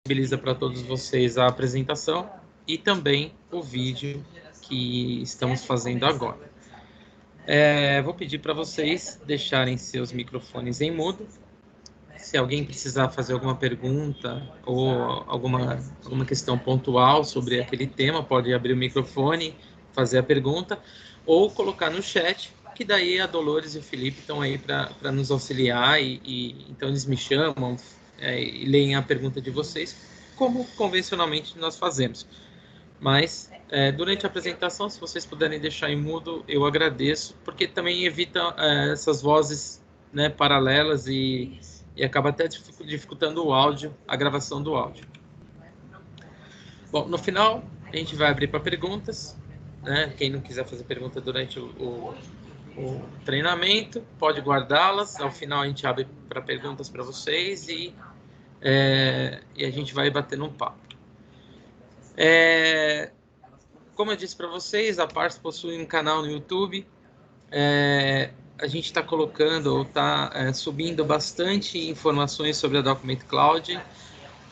disponibiliza para todos vocês a apresentação e também o vídeo que estamos fazendo agora. Vou pedir para vocês deixarem seus microfones em mudo. Se alguém precisar fazer alguma pergunta ou alguma questão pontual sobre aquele tema, pode abrir o microfone, fazer a pergunta, ou colocar no chat, que daí a Dolores e o Felipe estão aí para nos auxiliar, e então eles me chamam e leem a pergunta de vocês, como convencionalmente nós fazemos. Mas, durante a apresentação, se vocês puderem deixar em mudo, eu agradeço, porque também evita essas vozes, né, paralelas e acaba até dificultando o áudio, a gravação do áudio. Bom, no final, a gente vai abrir para perguntas, né? Quem não quiser fazer pergunta durante o treinamento, pode guardá-las. Ao final, a gente abre para perguntas para vocês e a gente vai batendo um papo. Como eu disse para vocês, a Pars possui um canal no YouTube. A gente está colocando ou está subindo bastante informações sobre a Document Cloud.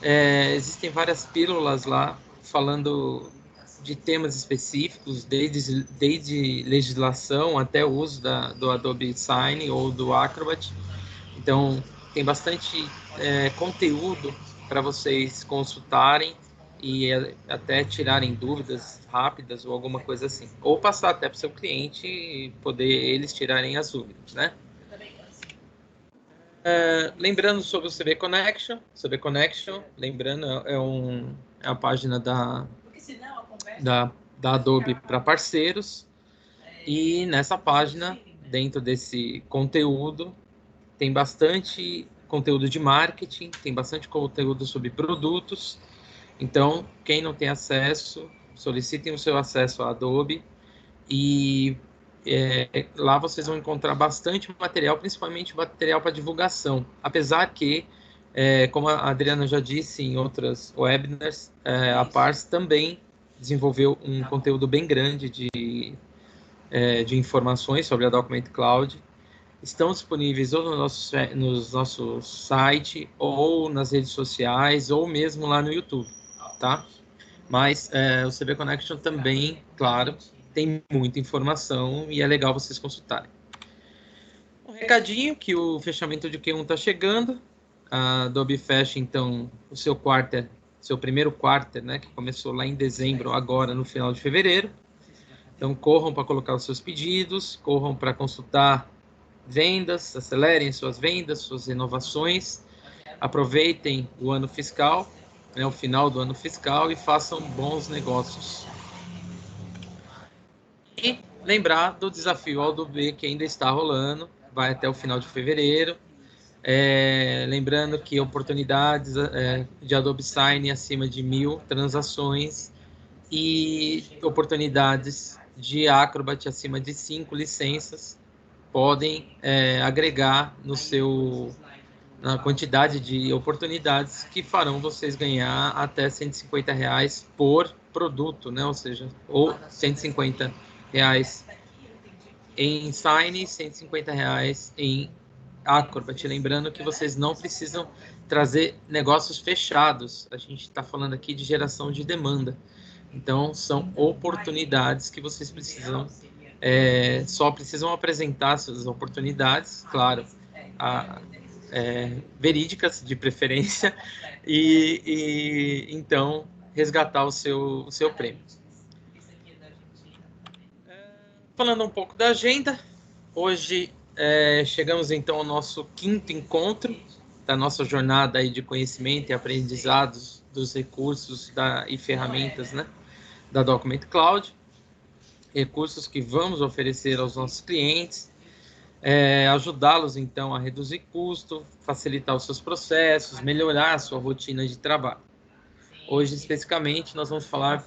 Existem várias pílulas lá falando de temas específicos, desde legislação até o uso do Adobe Sign ou do Acrobat. Então, tem bastante conteúdo para vocês consultarem e até tirarem dúvidas rápidas ou alguma coisa assim. Ou passar até para o seu cliente e poder eles tirarem as dúvidas, né? Lembrando sobre o CB Connection. CB Connection, lembrando, é a página da Adobe para parceiros. E nessa página, dentro desse conteúdo, tem bastante conteúdo de marketing, tem bastante conteúdo sobre produtos. Então, quem não tem acesso, solicitem o seu acesso à Adobe e lá vocês vão encontrar bastante material, principalmente material para divulgação. Apesar que, como a Adriana já disse em outras webinars, a Pars também desenvolveu um conteúdo bem grande de informações sobre a Document Cloud. Estão disponíveis ou no nosso site, ou nas redes sociais, ou mesmo lá no YouTube, tá? Mas o CB Connection também, claro, tem muita informação e é legal vocês consultarem. Um recadinho que o fechamento de Q1 está chegando. A Adobe fecha, então, o seu primeiro quarter, né, que começou lá em dezembro, agora no final de fevereiro. Então, corram para colocar os seus pedidos, corram para consultar vendas, acelerem suas vendas, suas inovações, aproveitem o ano fiscal, né, o final do ano fiscal, e façam bons negócios. E lembrar do desafio Adobe que ainda está rolando, vai até o final de fevereiro. Lembrando que oportunidades de Adobe Sign acima de 1.000 transações e oportunidades de Acrobat acima de 5 licenças podem agregar na quantidade de oportunidades que farão vocês ganhar até R$150 por produto, né? Ou seja, ou R$150 em Sign, R$150 em Acrobat. Lembrando que vocês não precisam trazer negócios fechados. A gente está falando aqui de geração de demanda. Então, são oportunidades que vocês precisam, só precisam apresentar suas oportunidades, claro, verídicas de preferência, e então resgatar o seu prêmio. Falando um pouco da agenda, hoje chegamos então ao nosso 5º encontro da nossa jornada aí de conhecimento e aprendizados dos recursos e ferramentas, né, da Document Cloud, recursos que vamos oferecer aos nossos clientes, ajudá-los então a reduzir custo, facilitar os seus processos, melhorar a sua rotina de trabalho. Hoje, especificamente, nós vamos falar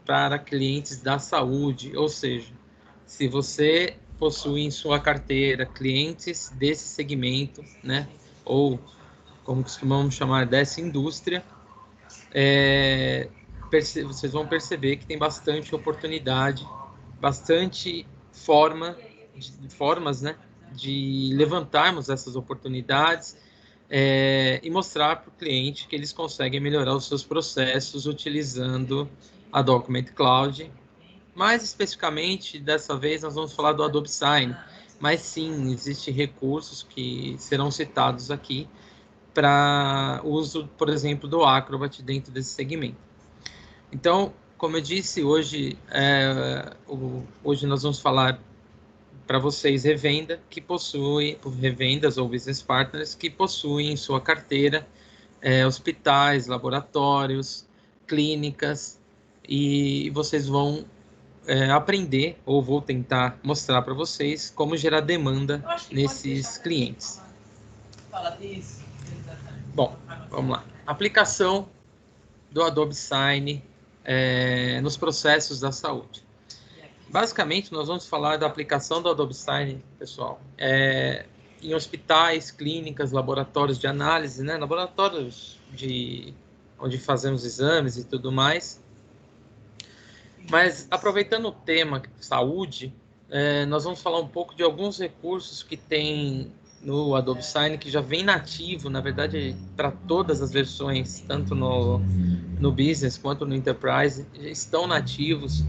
para clientes da saúde, ou seja, se você possui em sua carteira clientes desse segmento, né, ou como costumamos chamar dessa indústria, vocês vão perceber que tem bastante oportunidade, bastante formas, né, de levantarmos essas oportunidades, e mostrar para o cliente que eles conseguem melhorar os seus processos utilizando a Document Cloud. Mais especificamente, dessa vez, nós vamos falar do Adobe Sign, mas sim, existem recursos que serão citados aqui para uso, por exemplo, do Acrobat dentro desse segmento. Então, como eu disse, hoje nós vamos falar para vocês revendas ou business partners que possuem em sua carteira hospitais, laboratórios, clínicas, e vocês vão aprender, ou vou tentar mostrar para vocês, como gerar demanda nesses clientes. Bom, vamos lá. Aplicação do Adobe Sign nos processos da saúde. Basicamente, nós vamos falar da aplicação do Adobe Sign, pessoal, em hospitais, clínicas, laboratórios de análise, né? Laboratórios onde fazemos exames e tudo mais. Mas, aproveitando o tema saúde, nós vamos falar um pouco de alguns recursos que tem no Adobe Sign, que já vem nativo, na verdade, para todas as versões, tanto no Business quanto no Enterprise, já estão nativos.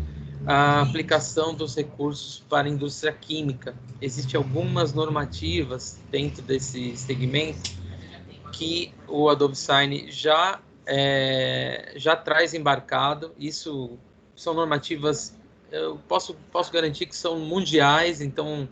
A aplicação dos recursos para a indústria química. Existem algumas normativas dentro desse segmento que o Adobe Sign já traz embarcado. Isso são normativas, eu posso garantir que são mundiais, então,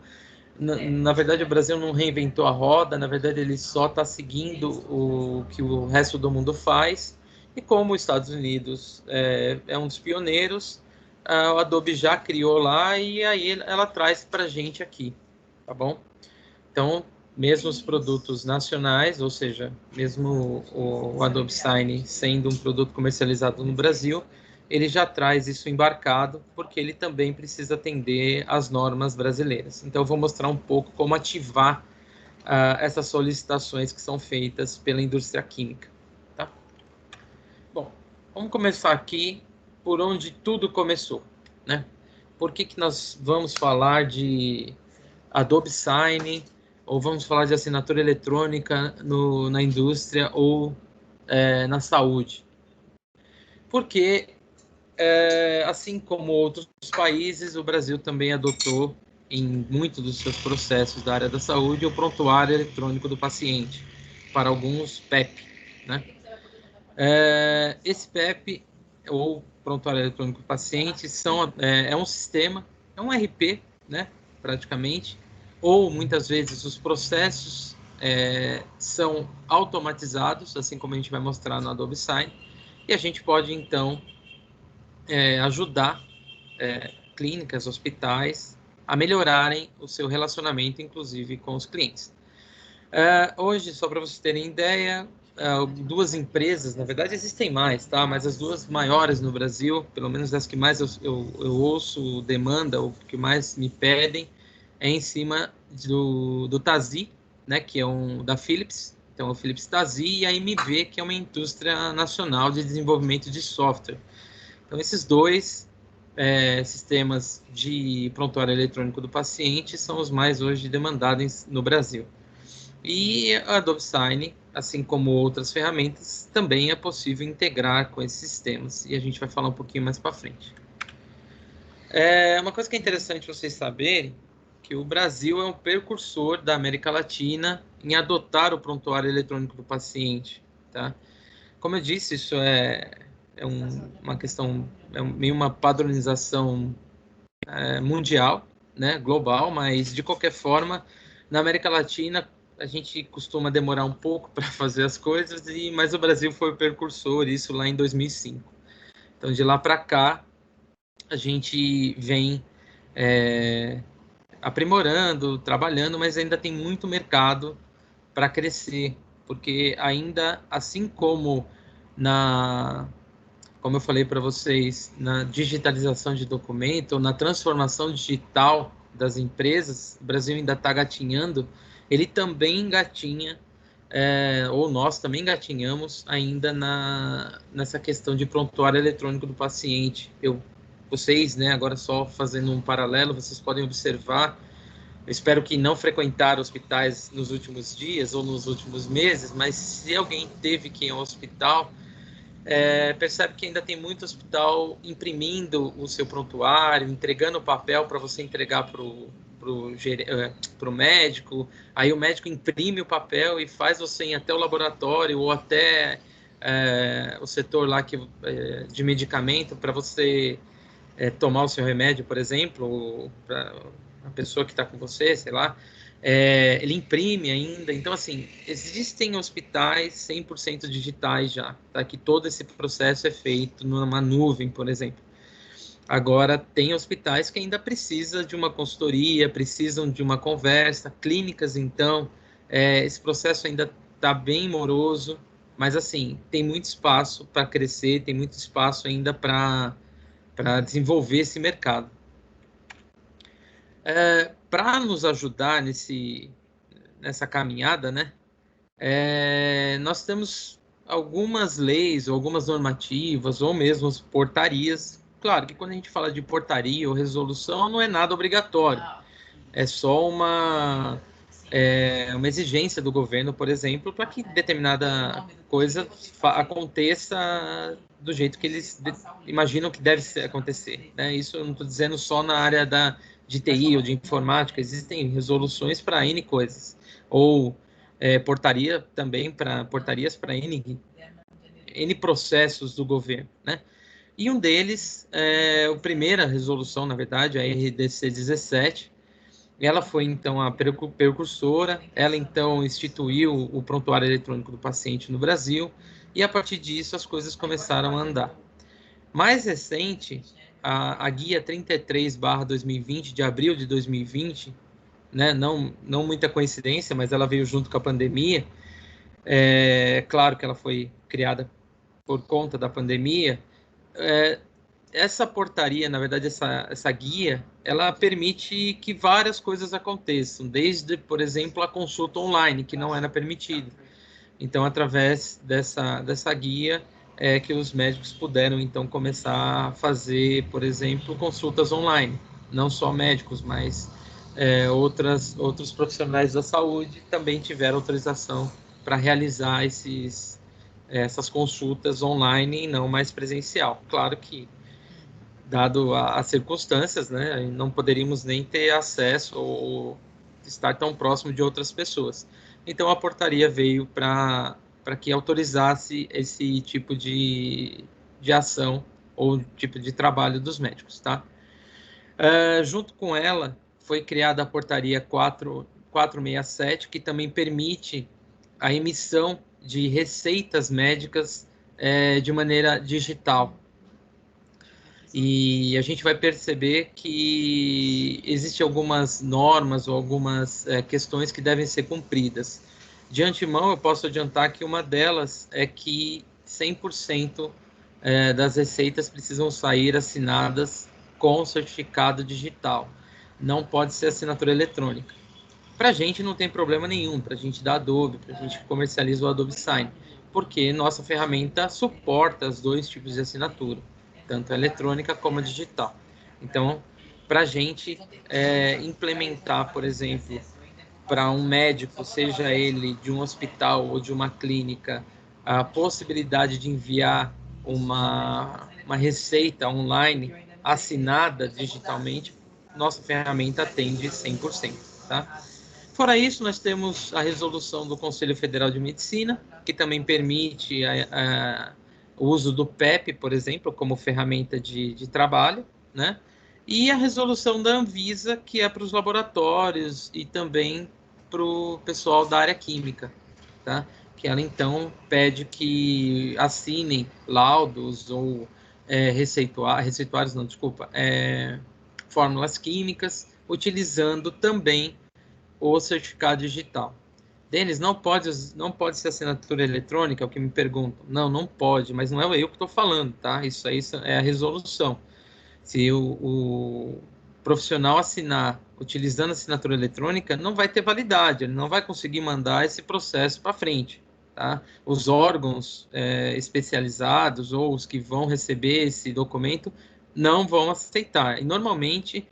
na verdade, o Brasil não reinventou a roda, na verdade, ele só está seguindo o que o resto do mundo faz, e como os Estados Unidos é um dos pioneiros, o Adobe já criou lá e aí ela traz para a gente aqui, tá bom? Então, mesmo os produtos nacionais, ou seja, mesmo o Adobe Sign sendo um produto comercializado no Brasil, ele já traz isso embarcado, porque ele também precisa atender às normas brasileiras. Então, eu vou mostrar um pouco como ativar essas solicitações que são feitas pela indústria química, tá? Bom, vamos começar aqui por onde tudo começou, né? Por que nós vamos falar de Adobe Sign, ou vamos falar de assinatura eletrônica na indústria ou na saúde? Porque, assim como outros países, o Brasil também adotou em muitos dos seus processos da área da saúde o prontuário eletrônico do paciente, para alguns PEP, né? Esse PEP, ou prontuário eletrônico do paciente, é um sistema, é um RP, né, praticamente, ou muitas vezes os processos são automatizados, assim como a gente vai mostrar no Adobe Sign, e a gente pode, então, ajudar clínicas, hospitais, a melhorarem o seu relacionamento, inclusive, com os clientes. Hoje, só para vocês terem ideia, duas empresas, na verdade existem mais, tá? Mas as duas maiores no Brasil, pelo menos as que mais eu ouço demanda, ou que mais me pedem, é em cima do TASI, né? Que é da Philips, então o Philips TASI, e a MV, que é uma indústria nacional de desenvolvimento de software. Então esses dois sistemas de prontuário eletrônico do paciente são os mais hoje demandados no Brasil. E a Adobe Sign, assim como outras ferramentas, também é possível integrar com esses sistemas. E a gente vai falar um pouquinho mais para frente. Uma coisa que é interessante vocês saberem, que o Brasil é um precursor da América Latina em adotar o prontuário eletrônico do paciente, tá? Como eu disse, isso uma questão, meio uma padronização mundial, né, global, mas de qualquer forma, na América Latina, a gente costuma demorar um pouco para fazer as coisas, mas o Brasil foi o precursor, isso lá em 2005. Então, de lá para cá, a gente vem aprimorando, trabalhando, mas ainda tem muito mercado para crescer, porque ainda, assim como como eu falei para vocês, na digitalização de documento, na transformação digital das empresas, o Brasil ainda está gatinhando, ele também engatinha, ou nós também engatinhamos ainda nessa questão de prontuário eletrônico do paciente. Vocês, né, agora só fazendo um paralelo, vocês podem observar eu espero que não frequentar hospitais nos últimos dias ou nos últimos meses, mas se alguém teve que ir ao hospital, percebe que ainda tem muito hospital imprimindo o seu prontuário, entregando o papel para você entregar para o médico, aí o médico imprime o papel e faz você ir até o laboratório ou até o setor lá de medicamento para você tomar o seu remédio, por exemplo, para a pessoa que está com você, sei lá, ele imprime ainda. Então, assim, existem hospitais 100% digitais já, tá? Que todo esse processo é feito numa nuvem, por exemplo. Agora, tem hospitais que ainda precisam de uma consultoria, precisam de uma conversa, clínicas, então, esse processo ainda está bem moroso, mas, assim, tem muito espaço para crescer, tem muito espaço ainda para desenvolver esse mercado. Para nos ajudar nessa caminhada, né, nós temos algumas leis, ou algumas normativas, ou mesmo portarias. Claro que quando a gente fala de portaria ou resolução, não é nada obrigatório. É só uma exigência do governo, por exemplo, para que determinada coisa aconteça do jeito que eles imaginam que deve acontecer, né? Isso eu não estou dizendo só na área de TI ou de informática, existem resoluções para N coisas, ou portarias para N processos do governo, né? E um deles, a primeira resolução, na verdade, a RDC 17, ela foi, então, a precursora, ela, então, instituiu o prontuário eletrônico do paciente no Brasil, e, a partir disso, as coisas começaram a andar. Mais recente, a Guia 33/2020, de abril de 2020, né, não muita coincidência, mas ela veio junto com a pandemia. Claro que ela foi criada por conta da pandemia. Essa portaria, na verdade, essa guia, ela permite que várias coisas aconteçam, desde, por exemplo, a consulta online, que não era permitida. Então, através dessa guia, que os médicos puderam, então, começar a fazer, por exemplo, consultas online. Não só médicos, mas outros profissionais da saúde também tiveram autorização para realizar essas consultas online e não mais presencial. Claro que, dado as circunstâncias, né, não poderíamos nem ter acesso ou estar tão próximo de outras pessoas. Então, a portaria veio para que autorizasse esse tipo de ação ou tipo de trabalho dos médicos, tá? Junto com ela, foi criada a portaria 467, que também permite a emissão de receitas médicas de maneira digital. E a gente vai perceber que existem algumas normas ou algumas questões que devem ser cumpridas. De antemão, eu posso adiantar que uma delas é que 100% das receitas precisam sair assinadas com certificado digital. Não pode ser assinatura eletrônica. Para a gente não tem problema nenhum, para a gente da Adobe, para a gente que comercializa o Adobe Sign, porque nossa ferramenta suporta os dois tipos de assinatura, tanto a eletrônica como a digital. Então, para a gente implementar, por exemplo, para um médico, seja ele de um hospital ou de uma clínica, a possibilidade de enviar uma receita online assinada digitalmente, nossa ferramenta atende 100%, tá? Fora isso, nós temos a resolução do Conselho Federal de Medicina, que também permite o uso do PEP, por exemplo, como ferramenta de trabalho, né? E a resolução da Anvisa, que é para os laboratórios e também para o pessoal da área química, tá? Que ela, então, pede que assinem laudos ou receituários, não, desculpa, fórmulas químicas, utilizando também o certificado digital. Denis, não pode ser assinatura eletrônica, é o que me perguntam. Não pode, mas não é eu que estou falando, tá? Isso aí é a resolução. Se o profissional assinar utilizando assinatura eletrônica, não vai ter validade, ele não vai conseguir mandar esse processo para frente, tá? Os órgãos especializados ou os que vão receber esse documento não vão aceitar. E, normalmente,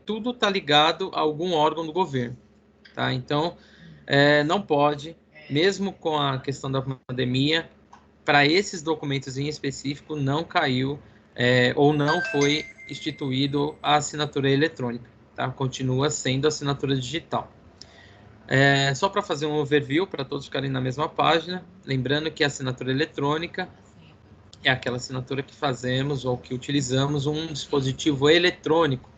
tudo está ligado a algum órgão do governo. Tá? Então, não pode, mesmo com a questão da pandemia, para esses documentos em específico, não caiu ou não foi instituído a assinatura eletrônica. Tá? Continua sendo assinatura digital. Só para fazer um overview, para todos ficarem na mesma página, lembrando que a assinatura eletrônica é aquela assinatura que fazemos ou que utilizamos um dispositivo eletrônico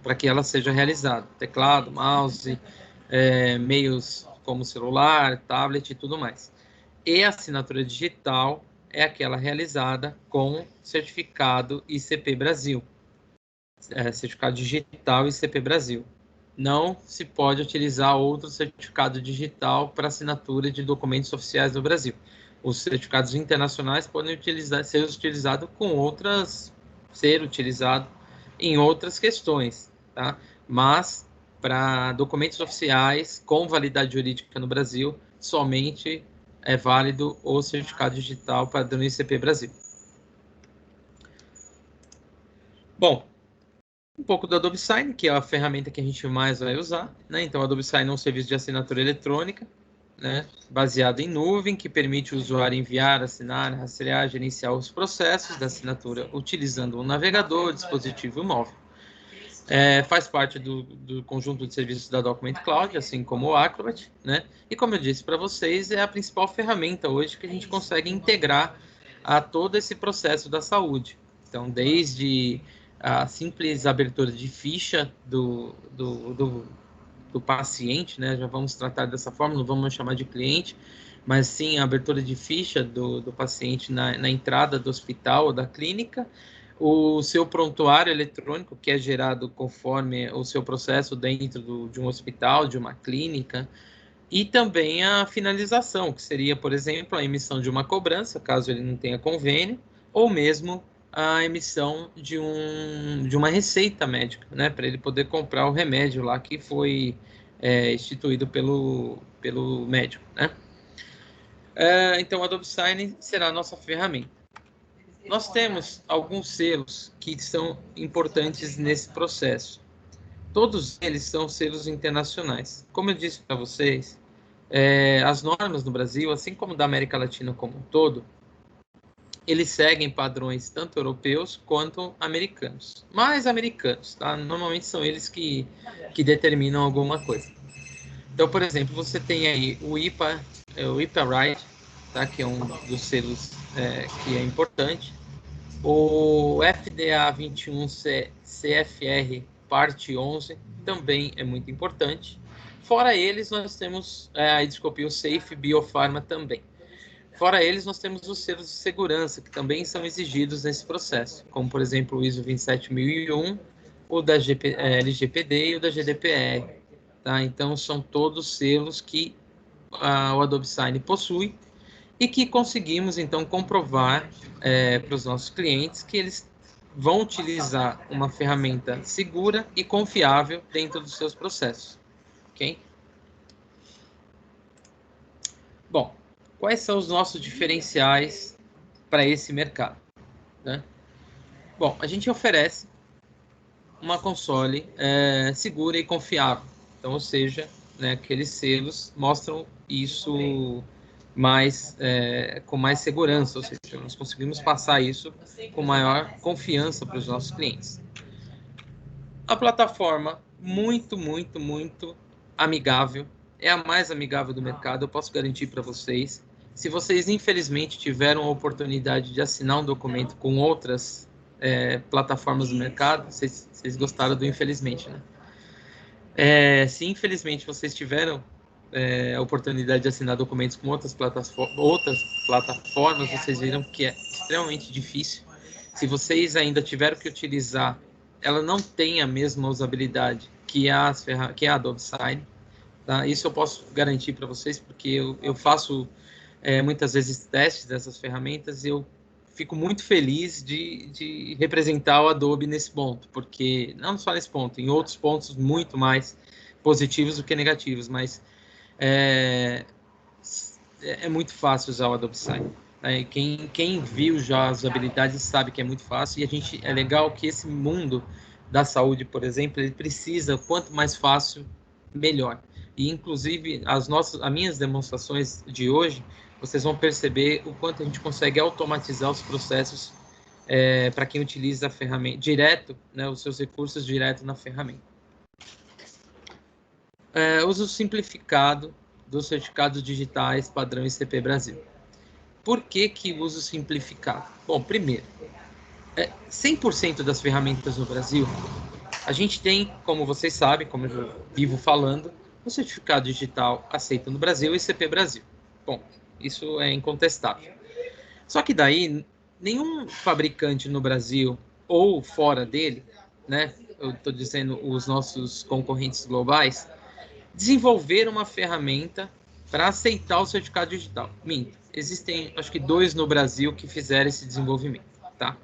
para que ela seja realizada. Teclado, mouse, meios como celular, tablet e tudo mais. E a assinatura digital é aquela realizada com certificado ICP Brasil. Certificado digital ICP Brasil. Não se pode utilizar outro certificado digital para assinatura de documentos oficiais do Brasil. Os certificados internacionais podem ser utilizados em outras questões, tá? Mas para documentos oficiais com validade jurídica no Brasil, somente é válido o certificado digital padrão ICP Brasil. Bom, um pouco do Adobe Sign, que é a ferramenta que a gente mais vai usar, né? Então, o Adobe Sign é um serviço de assinatura eletrônica, né? Baseado em nuvem, que permite o usuário enviar, assinar, rastrear, gerenciar os processos da assinatura utilizando um navegador, dispositivo móvel. Faz parte do conjunto de serviços da Document Cloud, assim como o Acrobat, né? E como eu disse para vocês, é a principal ferramenta hoje que a gente consegue integrar a todo esse processo da saúde. Então, desde a simples abertura de ficha do paciente, né? Já vamos tratar dessa forma, não vamos chamar de cliente, mas sim a abertura de ficha do paciente na entrada do hospital ou da clínica, o seu prontuário eletrônico, que é gerado conforme o seu processo dentro de um hospital, de uma clínica, e também a finalização, que seria, por exemplo, a emissão de uma cobrança, caso ele não tenha convênio, ou mesmo a emissão de uma receita médica, né, para ele poder comprar o remédio lá que foi instituído pelo médico, né? Então, o Adobe Sign será a nossa ferramenta. Nós temos alguns selos que são importantes nesse processo. Todos eles são selos internacionais. Como eu disse para vocês, as normas no Brasil, assim como da América Latina como um todo, eles seguem padrões tanto europeus quanto americanos. Mais americanos, tá? Normalmente são eles que determinam alguma coisa. Então, por exemplo, você tem aí o IPA Right, tá? Que é um dos selos que é importante. O FDA 21 CFR parte 11 também é muito importante. Fora eles, nós temos o Safe Biopharma também. Fora eles, nós temos os selos de segurança, que também são exigidos nesse processo, como, por exemplo, o ISO 27001, o da LGPD e o da GDPR. Tá? Então, são todos selos que o Adobe Sign possui e que conseguimos, então, comprovar para os nossos clientes que eles vão utilizar uma ferramenta segura e confiável dentro dos seus processos. Ok? Bom, quais são os nossos diferenciais para esse mercado, né? Bom, a gente oferece uma console segura e confiável. Então, ou seja, né, aqueles selos mostram isso com mais segurança, ou seja, nós conseguimos passar isso com maior confiança para os nossos clientes. A plataforma muito, muito, muito amigável, é a mais amigável do mercado, eu posso garantir para vocês. Se vocês, infelizmente, tiveram a oportunidade de assinar um documento com outras plataformas do mercado, vocês gostaram do infelizmente, né? Se infelizmente vocês tiveram a oportunidade de assinar documentos com outras plataformas, vocês viram que é extremamente difícil. Se vocês ainda tiveram que utilizar, ela não tem a mesma usabilidade que a Adobe Sign. Tá? Isso eu posso garantir para vocês, porque eu faço muitas vezes testes dessas ferramentas e eu fico muito feliz de representar o Adobe nesse ponto, porque não só nesse ponto, em outros pontos muito mais positivos do que negativos, mas é muito fácil usar o Adobe Sign. Quem viu já as habilidades sabe que é muito fácil, e é legal que esse mundo da saúde, por exemplo, ele precisa, quanto mais fácil, melhor. E, inclusive, as minhas demonstrações de hoje, vocês vão perceber o quanto a gente consegue automatizar os processos para quem utiliza a ferramenta direto, né, os seus recursos direto na ferramenta. Uso simplificado dos certificados digitais padrão ICP Brasil. Por que uso simplificado? Bom, primeiro, 100% das ferramentas no Brasil, a gente tem, como vocês sabem, como eu já vivo falando, o certificado digital aceito no Brasil e ICP Brasil. Bom, isso é incontestável. Só que daí, nenhum fabricante no Brasil ou fora dele, né, eu estou dizendo os nossos concorrentes globais, desenvolveram uma ferramenta para aceitar o certificado digital. Minto, existem acho que 2 no Brasil que fizeram esse desenvolvimento, tá?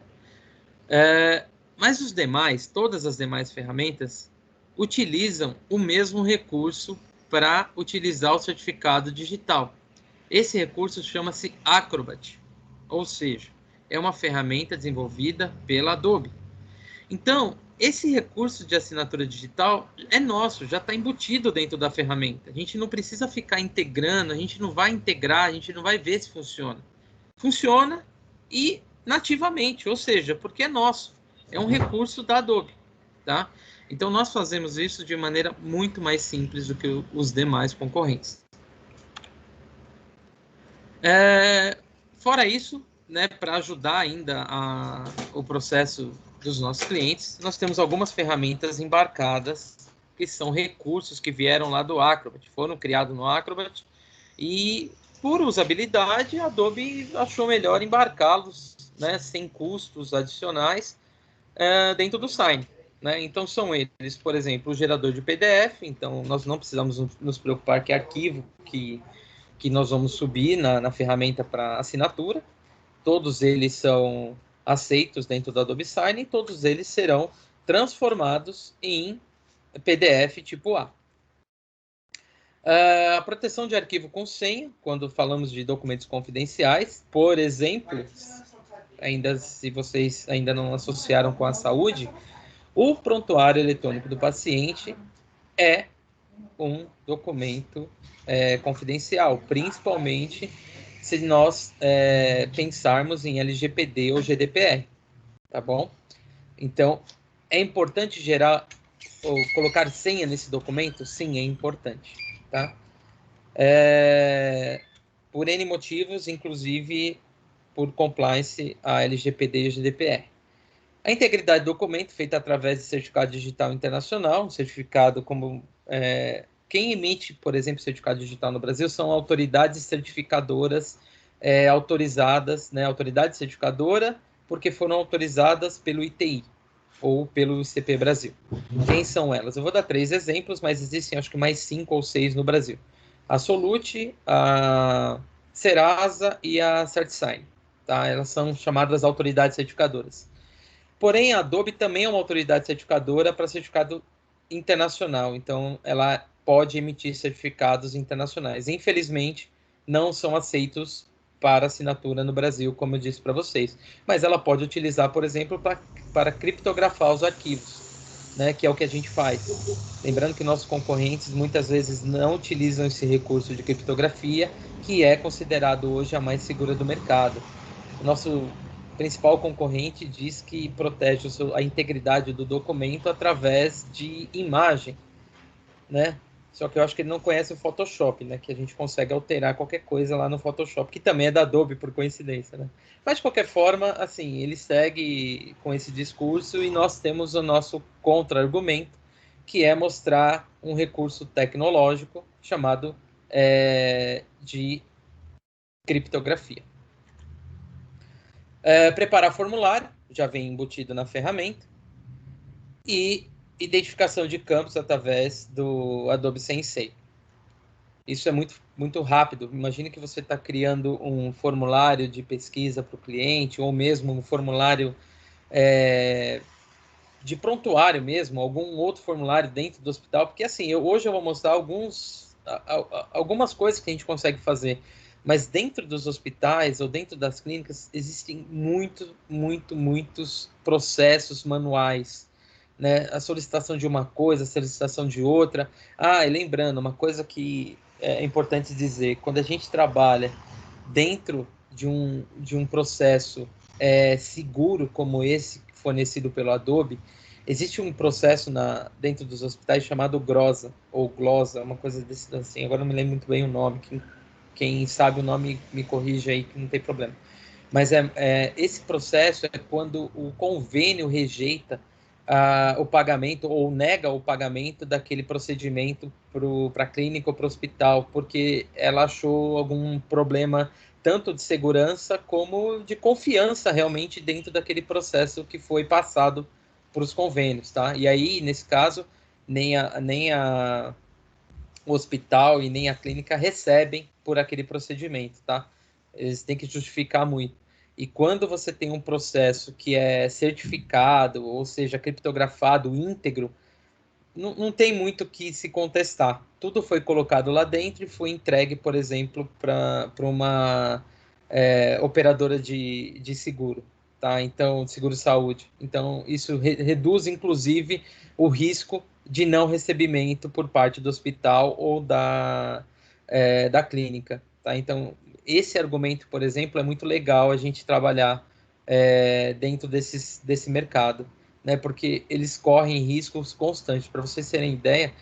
Mas os demais, todas as demais ferramentas, utilizam o mesmo recurso para utilizar o certificado digital. Esse recurso chama-se Acrobat, ou seja, é uma ferramenta desenvolvida pela Adobe. Então, esse recurso de assinatura digital é nosso, já está embutido dentro da ferramenta. A gente não precisa ficar integrando, a gente não vai integrar, a gente não vai ver se funciona. Funciona e nativamente, ou seja, porque é nosso. É um recurso da Adobe, tá? Então, nós fazemos isso de maneira muito mais simples do que os demais concorrentes. Fora isso, né, para ajudar ainda o processo dos nossos clientes, nós temos algumas ferramentas embarcadas, que são recursos que vieram lá do Acrobat, foram criados no Acrobat, e por usabilidade, a Adobe achou melhor embarcá-los, né, sem custos adicionais, dentro do Sign. Né? Então, são eles, por exemplo, o gerador de PDF, então nós não precisamos nos preocupar que arquivo que nós vamos subir na ferramenta para assinatura. Todos eles são aceitos dentro do Adobe Sign e todos eles serão transformados em PDF tipo A. A proteção de arquivo com senha, quando falamos de documentos confidenciais, por exemplo, ainda se vocês ainda não associaram com a saúde, o prontuário eletrônico do paciente é um documento confidencial, principalmente se nós pensarmos em LGPD ou GDPR, tá bom? Então, é importante gerar ou colocar senha nesse documento? Sim, é importante, tá? Por N motivos, inclusive por compliance a LGPD e GDPR. A integridade do documento, feita através de certificado digital internacional, um certificado como... quem emite, por exemplo, certificado digital no Brasil são autoridades certificadoras autorizadas, né, autoridade certificadora, porque foram autorizadas pelo ITI ou pelo ICP Brasil. Quem são elas? Eu vou dar 3 exemplos, mas existem acho que mais 5 ou 6 no Brasil. A Solute, a Serasa e a CertSign. Tá? Elas são chamadas autoridades certificadoras. Porém, a Adobe também é uma autoridade certificadora para certificado internacional, então ela pode emitir certificados internacionais. Infelizmente, não são aceitos para assinatura no Brasil, como eu disse para vocês. Mas ela pode utilizar, por exemplo, para criptografar os arquivos, né, que é o que a gente faz. Lembrando que nossos concorrentes muitas vezes não utilizam esse recurso de criptografia, que é considerado hoje a mais segura do mercado. O nosso principal concorrente diz que protege a integridade do documento através de imagem, né? Só que eu acho que ele não conhece o Photoshop, né? Que a gente consegue alterar qualquer coisa lá no Photoshop, que também é da Adobe, por coincidência, né? Mas, de qualquer forma, assim, ele segue com esse discurso e nós temos o nosso contra-argumento, que é mostrar um recurso tecnológico chamado de criptografia. Preparar formulário, já vem embutido na ferramenta, e identificação de campos através do Adobe Sensei. Isso é muito rápido. Imagine que você está criando um formulário de pesquisa para o cliente, ou mesmo um formulário de prontuário mesmo, algum outro formulário dentro do hospital, porque assim, hoje eu vou mostrar algumas coisas que a gente consegue fazer, mas dentro dos hospitais ou dentro das clínicas existem muitos processos manuais né? A solicitação de uma coisa, a solicitação de outra. Ah, e lembrando, uma coisa que é importante dizer, quando a gente trabalha dentro de um processo seguro como esse fornecido pelo Adobe, existe um processo dentro dos hospitais chamado GROSA, ou GLOSA, uma coisa desse assim, agora não me lembro muito bem o nome, quem sabe o nome me corrige aí, que não tem problema. Mas esse processo é quando o convênio rejeita o pagamento ou nega o pagamento daquele procedimento para a clínica ou para o hospital, porque ela achou algum problema tanto de segurança como de confiança realmente dentro daquele processo que foi passado para os convênios, tá? E aí, nesse caso, nem o hospital e nem a clínica recebem por aquele procedimento, tá? Eles têm que justificar muito. E quando você tem um processo que é certificado, ou seja, criptografado íntegro, não tem muito que se contestar. Tudo foi colocado lá dentro e foi entregue, por exemplo, para uma operadora de seguro, tá? Então, seguro-saúde. Então, isso reduz, inclusive, o risco de não recebimento por parte do hospital ou da clínica, tá? Então, esse argumento, por exemplo, é muito legal a gente trabalhar dentro desse mercado, né? Porque eles correm riscos constantes. Para vocês terem ideia,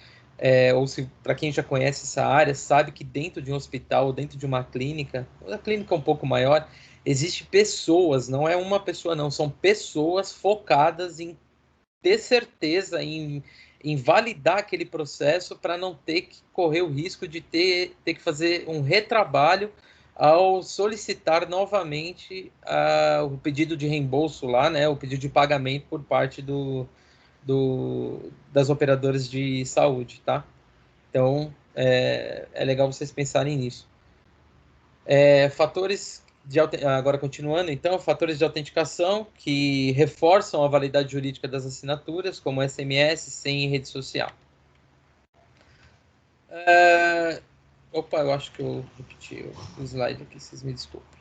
ou se para quem já conhece essa área, sabe que dentro de um hospital ou dentro de uma clínica, a clínica é um pouco maior, existe pessoas, não é uma pessoa não, são pessoas focadas em ter certeza, em validar aquele processo para não ter que correr o risco de ter que fazer um retrabalho ao solicitar novamente o pedido de reembolso lá, né, o pedido de pagamento por parte das operadoras de saúde, tá? Então, é legal vocês pensarem nisso. Fatores agora continuando, então, fatores de autenticação que reforçam a validade jurídica das assinaturas, como SMS, senha e rede social. Opa, eu acho que eu repeti o slide aqui, vocês me desculpem.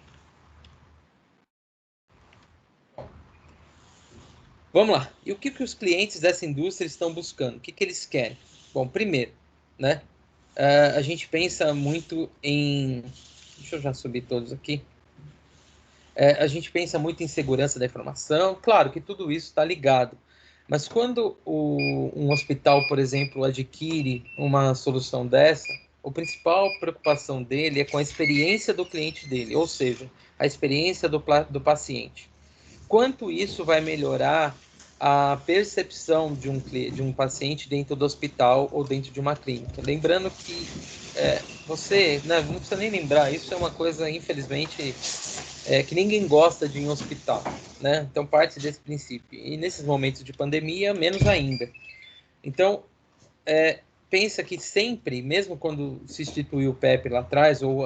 Vamos lá. E o que os clientes dessa indústria estão buscando? O que eles querem? Bom, primeiro, né? A gente pensa muito em... Deixa eu já subir todos aqui. A gente pensa muito em segurança da informação. Claro que tudo isso está ligado. Mas quando um hospital, por exemplo, adquire uma solução dessa, a principal preocupação dele é com a experiência do cliente dele, ou seja, a experiência do paciente. Quanto isso vai melhorar a percepção de um paciente dentro do hospital ou dentro de uma clínica? Lembrando que você, né, não precisa nem lembrar, isso é uma coisa, infelizmente, que ninguém gosta de ir em hospital, né? Então, parte desse princípio. E nesses momentos de pandemia, menos ainda. Então, pensa que sempre, mesmo quando se instituiu o PEP lá atrás, ou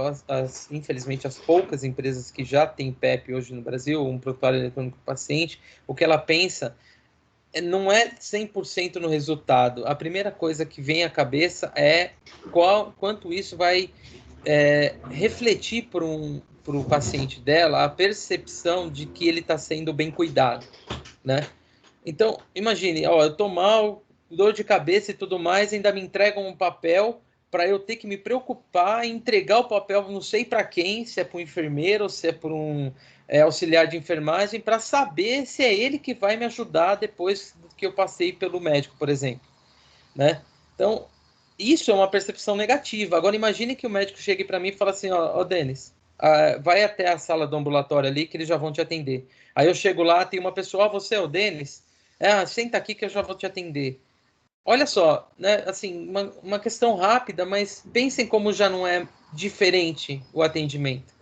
infelizmente as poucas empresas que já têm PEP hoje no Brasil, um prontuário eletrônico do paciente, o que ela pensa não é 100% no resultado. A primeira coisa que vem à cabeça é quanto isso vai refletir para o paciente dela a percepção de que ele está sendo bem cuidado, né? Então, imagine, ó, eu estou mal, dor de cabeça e tudo mais, ainda me entregam um papel para eu ter que me preocupar em entregar o papel, não sei para quem, se é para um enfermeiro ou se é para um auxiliar de enfermagem, para saber se é ele que vai me ajudar depois que eu passei pelo médico, por exemplo, né? Então, isso é uma percepção negativa. Agora, imagine que o médico chegue para mim e fala assim, ó, Denis, vai até a sala do ambulatório ali que eles já vão te atender. Aí eu chego lá, tem uma pessoa, você é o Denis? Senta aqui que eu já vou te atender. Olha só, né? Assim, uma questão rápida, mas pensem como já não é diferente o atendimento.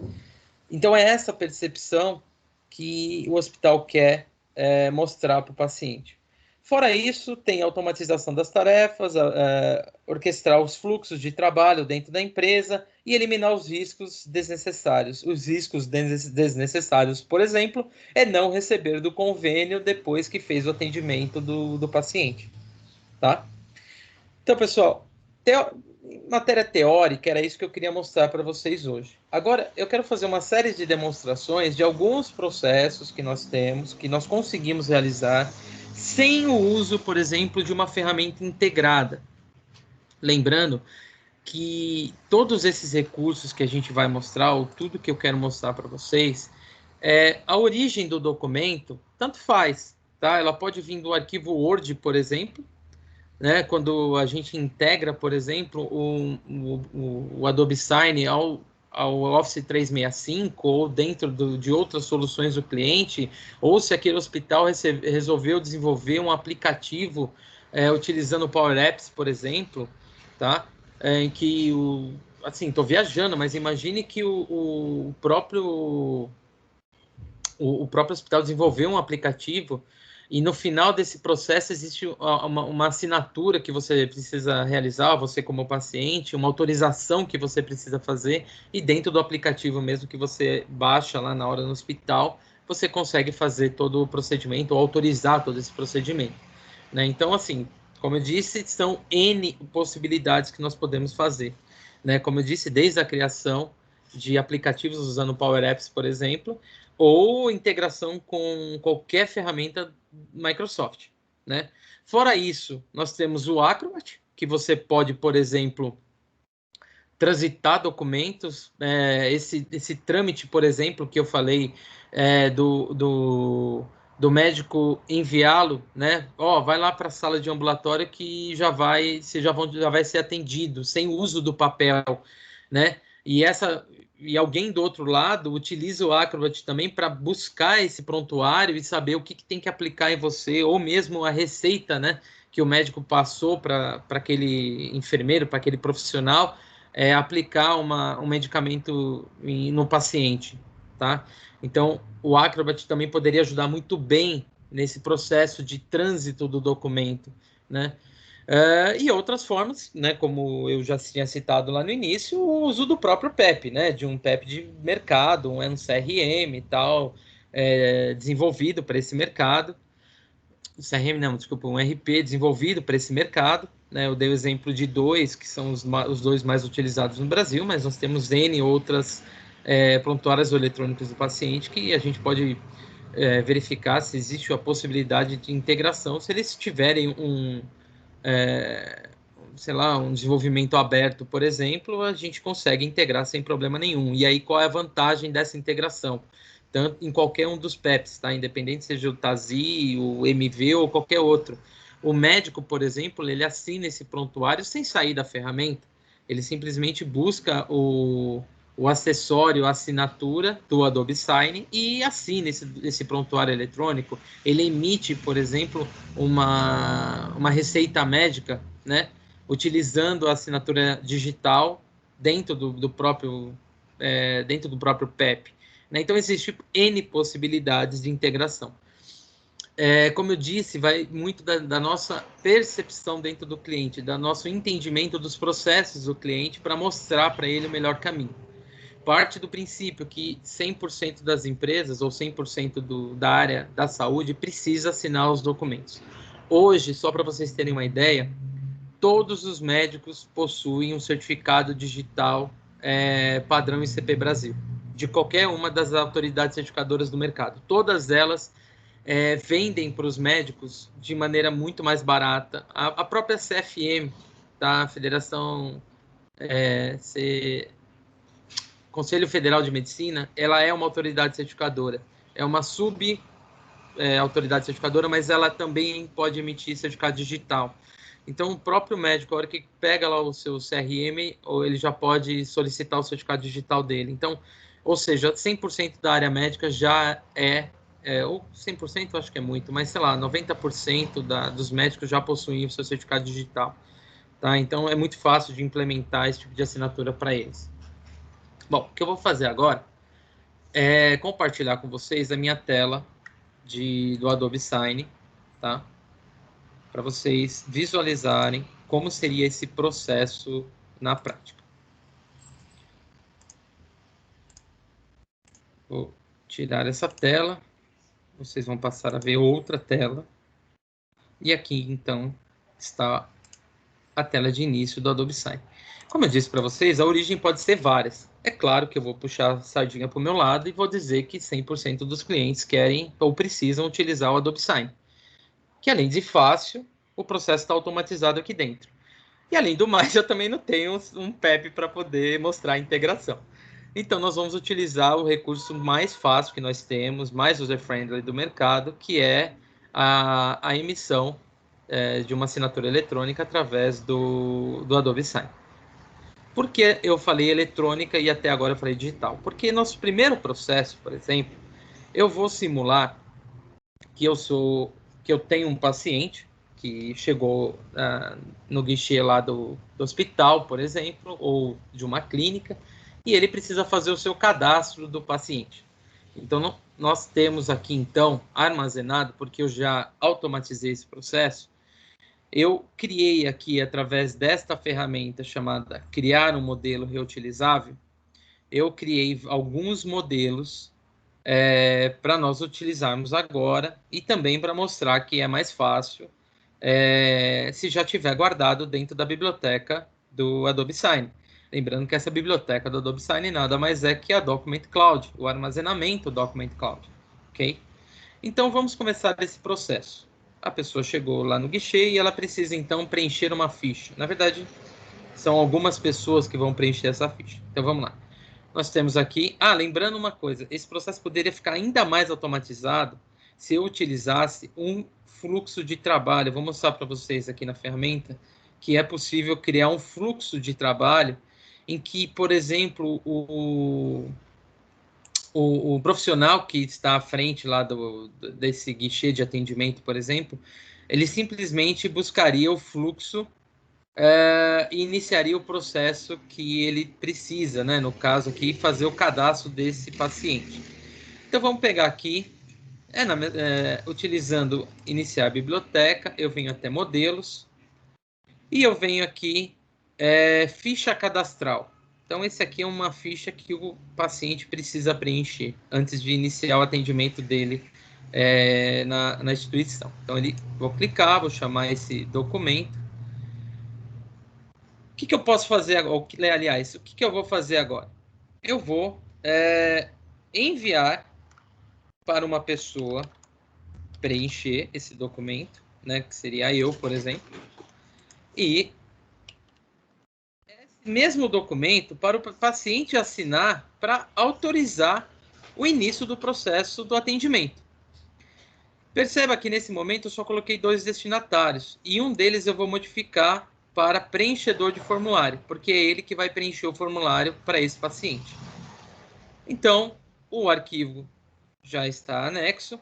Então é essa percepção que o hospital quer mostrar para o paciente. Fora isso, tem a automatização das tarefas, orquestrar os fluxos de trabalho dentro da empresa e eliminar os riscos desnecessários. Os riscos desnecessários, por exemplo, é não receber do convênio depois que fez o atendimento do paciente. Tá? Então, pessoal, matéria teórica era isso que eu queria mostrar para vocês hoje. Agora, eu quero fazer uma série de demonstrações de alguns processos que nós temos, que nós conseguimos realizar sem o uso, por exemplo, de uma ferramenta integrada. Lembrando que todos esses recursos que a gente vai mostrar, ou tudo que eu quero mostrar para vocês, a origem do documento, tanto faz, tá? Ela pode vir do arquivo Word, por exemplo, né? Quando a gente integra, por exemplo, o Adobe Sign ao Office 365 ou dentro de outras soluções do cliente, ou se aquele hospital resolveu desenvolver um aplicativo utilizando o Power Apps, por exemplo, tá? Em que assim, estou viajando, mas imagine que o próprio hospital desenvolveu um aplicativo e no final desse processo existe uma assinatura que você precisa realizar, você como paciente, uma autorização que você precisa fazer, e dentro do aplicativo mesmo que você baixa lá na hora no hospital, você consegue fazer todo o procedimento, ou autorizar todo esse procedimento, né? Então, assim, como eu disse, são N possibilidades que nós podemos fazer, né? Como eu disse, desde a criação de aplicativos usando o Power Apps, por exemplo, ou integração com qualquer ferramenta Microsoft, né? Fora isso, nós temos o Acrobat, que você pode, por exemplo, transitar documentos. Esse trâmite, por exemplo, que eu falei do médico enviá-lo, né? Vai lá para a sala de ambulatório que já vai ser atendido, sem o uso do papel, né? E alguém do outro lado utiliza o Acrobat também para buscar esse prontuário e saber o que tem que aplicar em você, ou mesmo a receita, né, que o médico passou para aquele enfermeiro, para aquele profissional, aplicar um medicamento no paciente, tá? Então, o Acrobat também poderia ajudar muito bem nesse processo de trânsito do documento, né? E outras formas, né, como eu já tinha citado lá no início, o uso do próprio PEP, né, de um PEP de mercado, um CRM e tal, desenvolvido para esse mercado. O CRM não, desculpa, um RP desenvolvido para esse mercado, né? Eu dei o exemplo de dois, que são os dois mais utilizados no Brasil, mas nós temos N outras prontuários eletrônicos do paciente que a gente pode verificar se existe a possibilidade de integração, se eles tiverem sei lá, um desenvolvimento aberto, por exemplo, a gente consegue integrar sem problema nenhum. E aí, qual é a vantagem dessa integração? Tanto em qualquer um dos PEPs, tá? Independente seja o TASI, o MV ou qualquer outro. O médico, por exemplo, ele assina esse prontuário sem sair da ferramenta. Ele simplesmente busca o acessório, a assinatura do Adobe Sign e assina esse prontuário eletrônico. Ele emite, por exemplo, uma receita médica, né, utilizando a assinatura digital dentro do próprio PEP. Né? Então, existem N possibilidades de integração. Como eu disse, vai muito da nossa percepção dentro do cliente, do nosso entendimento dos processos do cliente para mostrar para ele o melhor caminho. Parte do princípio que 100% das empresas ou 100% da área da saúde precisa assinar os documentos. Hoje, só para vocês terem uma ideia, todos os médicos possuem um certificado digital padrão ICP Brasil, de qualquer uma das autoridades certificadoras do mercado. Todas elas vendem para os médicos de maneira muito mais barata. A própria CFM, tá? Federação Conselho Federal de Medicina, ela é uma autoridade certificadora. É uma autoridade certificadora, mas ela também pode emitir certificado digital. Então, o próprio médico, a hora que pega lá o seu CRM, ou ele já pode solicitar o certificado digital dele. Então, ou seja, 100% da área médica já ou 100% acho que é muito, mas sei lá, 90% dos médicos já possuem o seu certificado digital. Tá? Então, é muito fácil de implementar esse tipo de assinatura para eles. Bom, o que eu vou fazer agora é compartilhar com vocês a minha tela do Adobe Sign, tá? Para vocês visualizarem como seria esse processo na prática. Vou tirar essa tela, vocês vão passar a ver outra tela. E aqui, então, está a tela de início do Adobe Sign. Como eu disse para vocês, a origem pode ser várias. É claro que eu vou puxar a sardinha para o meu lado e vou dizer que 100% dos clientes querem ou precisam utilizar o Adobe Sign. que além de fácil, o processo está automatizado aqui dentro. E além do mais, eu também não tenho um PEP para poder mostrar a integração. Então, nós vamos utilizar o recurso mais fácil que nós temos, mais user-friendly do mercado, que é a emissão de uma assinatura eletrônica através do Adobe Sign. Por que eu falei eletrônica e até agora eu falei digital? Porque nosso primeiro processo, por exemplo, eu vou simular que eu tenho um paciente que chegou no guichê lá do hospital, por exemplo, ou de uma clínica, e ele precisa fazer o seu cadastro do paciente. Então, nós temos aqui, então, armazenado, porque eu já automatizei esse processo, eu criei aqui, através desta ferramenta chamada Criar um Modelo Reutilizável, eu criei alguns modelos para nós utilizarmos agora e também para mostrar que é mais fácil se já tiver guardado dentro da biblioteca do Adobe Sign. Lembrando que essa biblioteca do Adobe Sign nada mais é que a Document Cloud, o armazenamento Document Cloud, ok? Então vamos começar esse processo. A pessoa chegou lá no guichê e ela precisa então preencher uma ficha. Na verdade, são algumas pessoas que vão preencher essa ficha. Então vamos lá. Nós temos aqui... lembrando uma coisa. Esse processo poderia ficar ainda mais automatizado se eu utilizasse um fluxo de trabalho. Eu vou mostrar para vocês aqui na ferramenta que é possível criar um fluxo de trabalho em que, por exemplo, o profissional que está à frente lá desse guichê de atendimento, por exemplo, ele simplesmente buscaria o fluxo e iniciaria o processo que ele precisa, né? No caso aqui, fazer o cadastro desse paciente. Então, vamos pegar aqui, utilizando iniciar a biblioteca, eu venho até modelos, e eu venho aqui, ficha cadastral. Então, esse aqui é uma ficha que o paciente precisa preencher antes de iniciar o atendimento dele na instituição. Então, vou clicar, vou chamar esse documento. O que eu posso fazer agora? Aliás, o que eu vou fazer agora? Eu vou enviar para uma pessoa preencher esse documento, né, que seria eu, por exemplo, e esse mesmo documento para o paciente assinar para autorizar o início do processo do atendimento. Perceba que nesse momento eu só coloquei 2 destinatários e um deles eu vou modificar para preenchedor de formulário, porque é ele que vai preencher o formulário para esse paciente. Então, o arquivo já está anexo.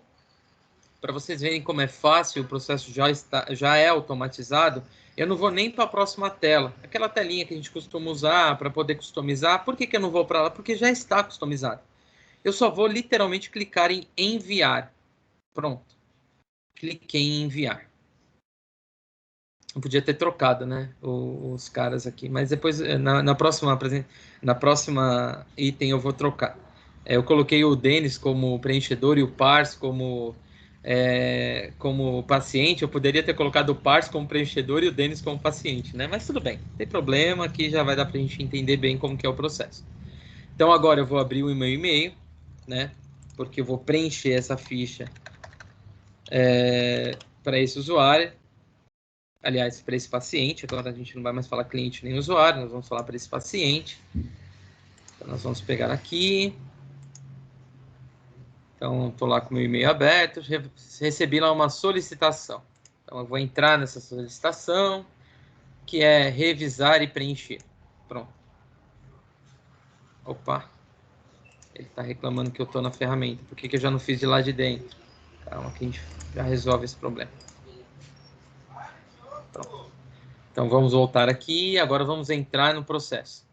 Para vocês verem como é fácil, o processo já é automatizado. Eu não vou nem para a próxima tela. Aquela telinha que a gente costuma usar para poder customizar. Por que eu não vou para lá? Porque já está customizado. Eu só vou literalmente clicar em enviar. Pronto. Cliquei em enviar. Eu podia ter trocado, né, os caras aqui, mas depois na próxima item eu vou trocar. Eu coloquei o Denis como preenchedor e o Pars como paciente. Eu poderia ter colocado o Pars como preenchedor e o Denis como paciente, né? Mas tudo bem, não tem problema, aqui já vai dar para a gente entender bem como que é o processo. Então agora eu vou abrir o meu e-mail, né? Porque eu vou preencher essa ficha para esse usuário. Aliás, para esse paciente. Agora a gente não vai mais falar cliente nem usuário, nós vamos falar para esse paciente. Então, nós vamos pegar aqui. Então, estou lá com o meu e-mail aberto, recebi lá uma solicitação. Então, eu vou entrar nessa solicitação, que é revisar e preencher. Pronto. Opa. Ele está reclamando que eu estou na ferramenta. Por que eu já não fiz de lá de dentro? Calma que a gente já resolve esse problema. Pronto. Então, vamos voltar aqui e agora vamos entrar no processo.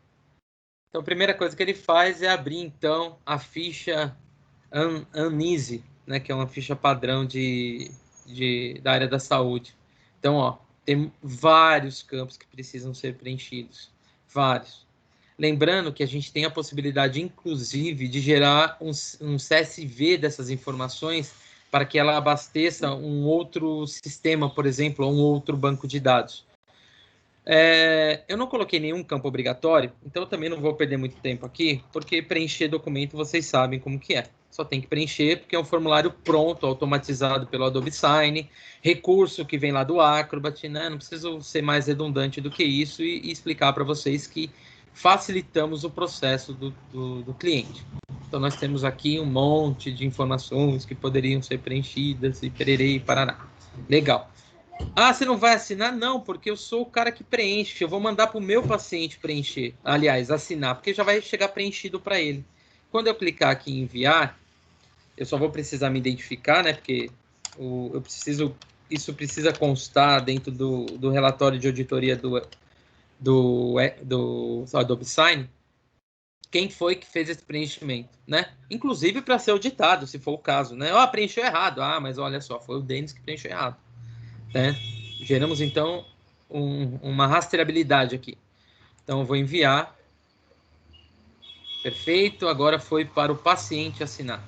Então, a primeira coisa que ele faz é abrir, então, a ficha Anise, né, que é uma ficha padrão da área da saúde. Então, ó, tem vários campos que precisam ser preenchidos. Vários. Lembrando que a gente tem a possibilidade, inclusive, de gerar um CSV dessas informações para que ela abasteça um outro sistema, por exemplo, ou um outro banco de dados. Eu não coloquei nenhum campo obrigatório, então eu também não vou perder muito tempo aqui, porque preencher documento vocês sabem como que é. só tem que preencher, porque é um formulário pronto, automatizado pelo Adobe Sign, recurso que vem lá do Acrobat, né? Não preciso ser mais redundante do que isso e explicar para vocês que facilitamos o processo do cliente. Então, nós temos aqui um monte de informações que poderiam ser preenchidas e pererei e parará. Legal. Ah, você não vai assinar? Não, porque eu sou o cara que preenche. Eu vou mandar para o meu paciente preencher. Aliás, assinar, porque já vai chegar preenchido para ele. Quando eu clicar aqui em enviar, eu só vou precisar me identificar, né? Porque isso precisa constar dentro do relatório de auditoria do Adobe Sign. Quem foi que fez esse preenchimento, né? Inclusive para ser auditado, se for o caso, né? Ah, preencheu errado. Ah, mas olha só, foi o Denis que preencheu errado, né? Geramos, então, uma rastreabilidade aqui. Então, eu vou enviar. Perfeito. Agora foi para o paciente assinar.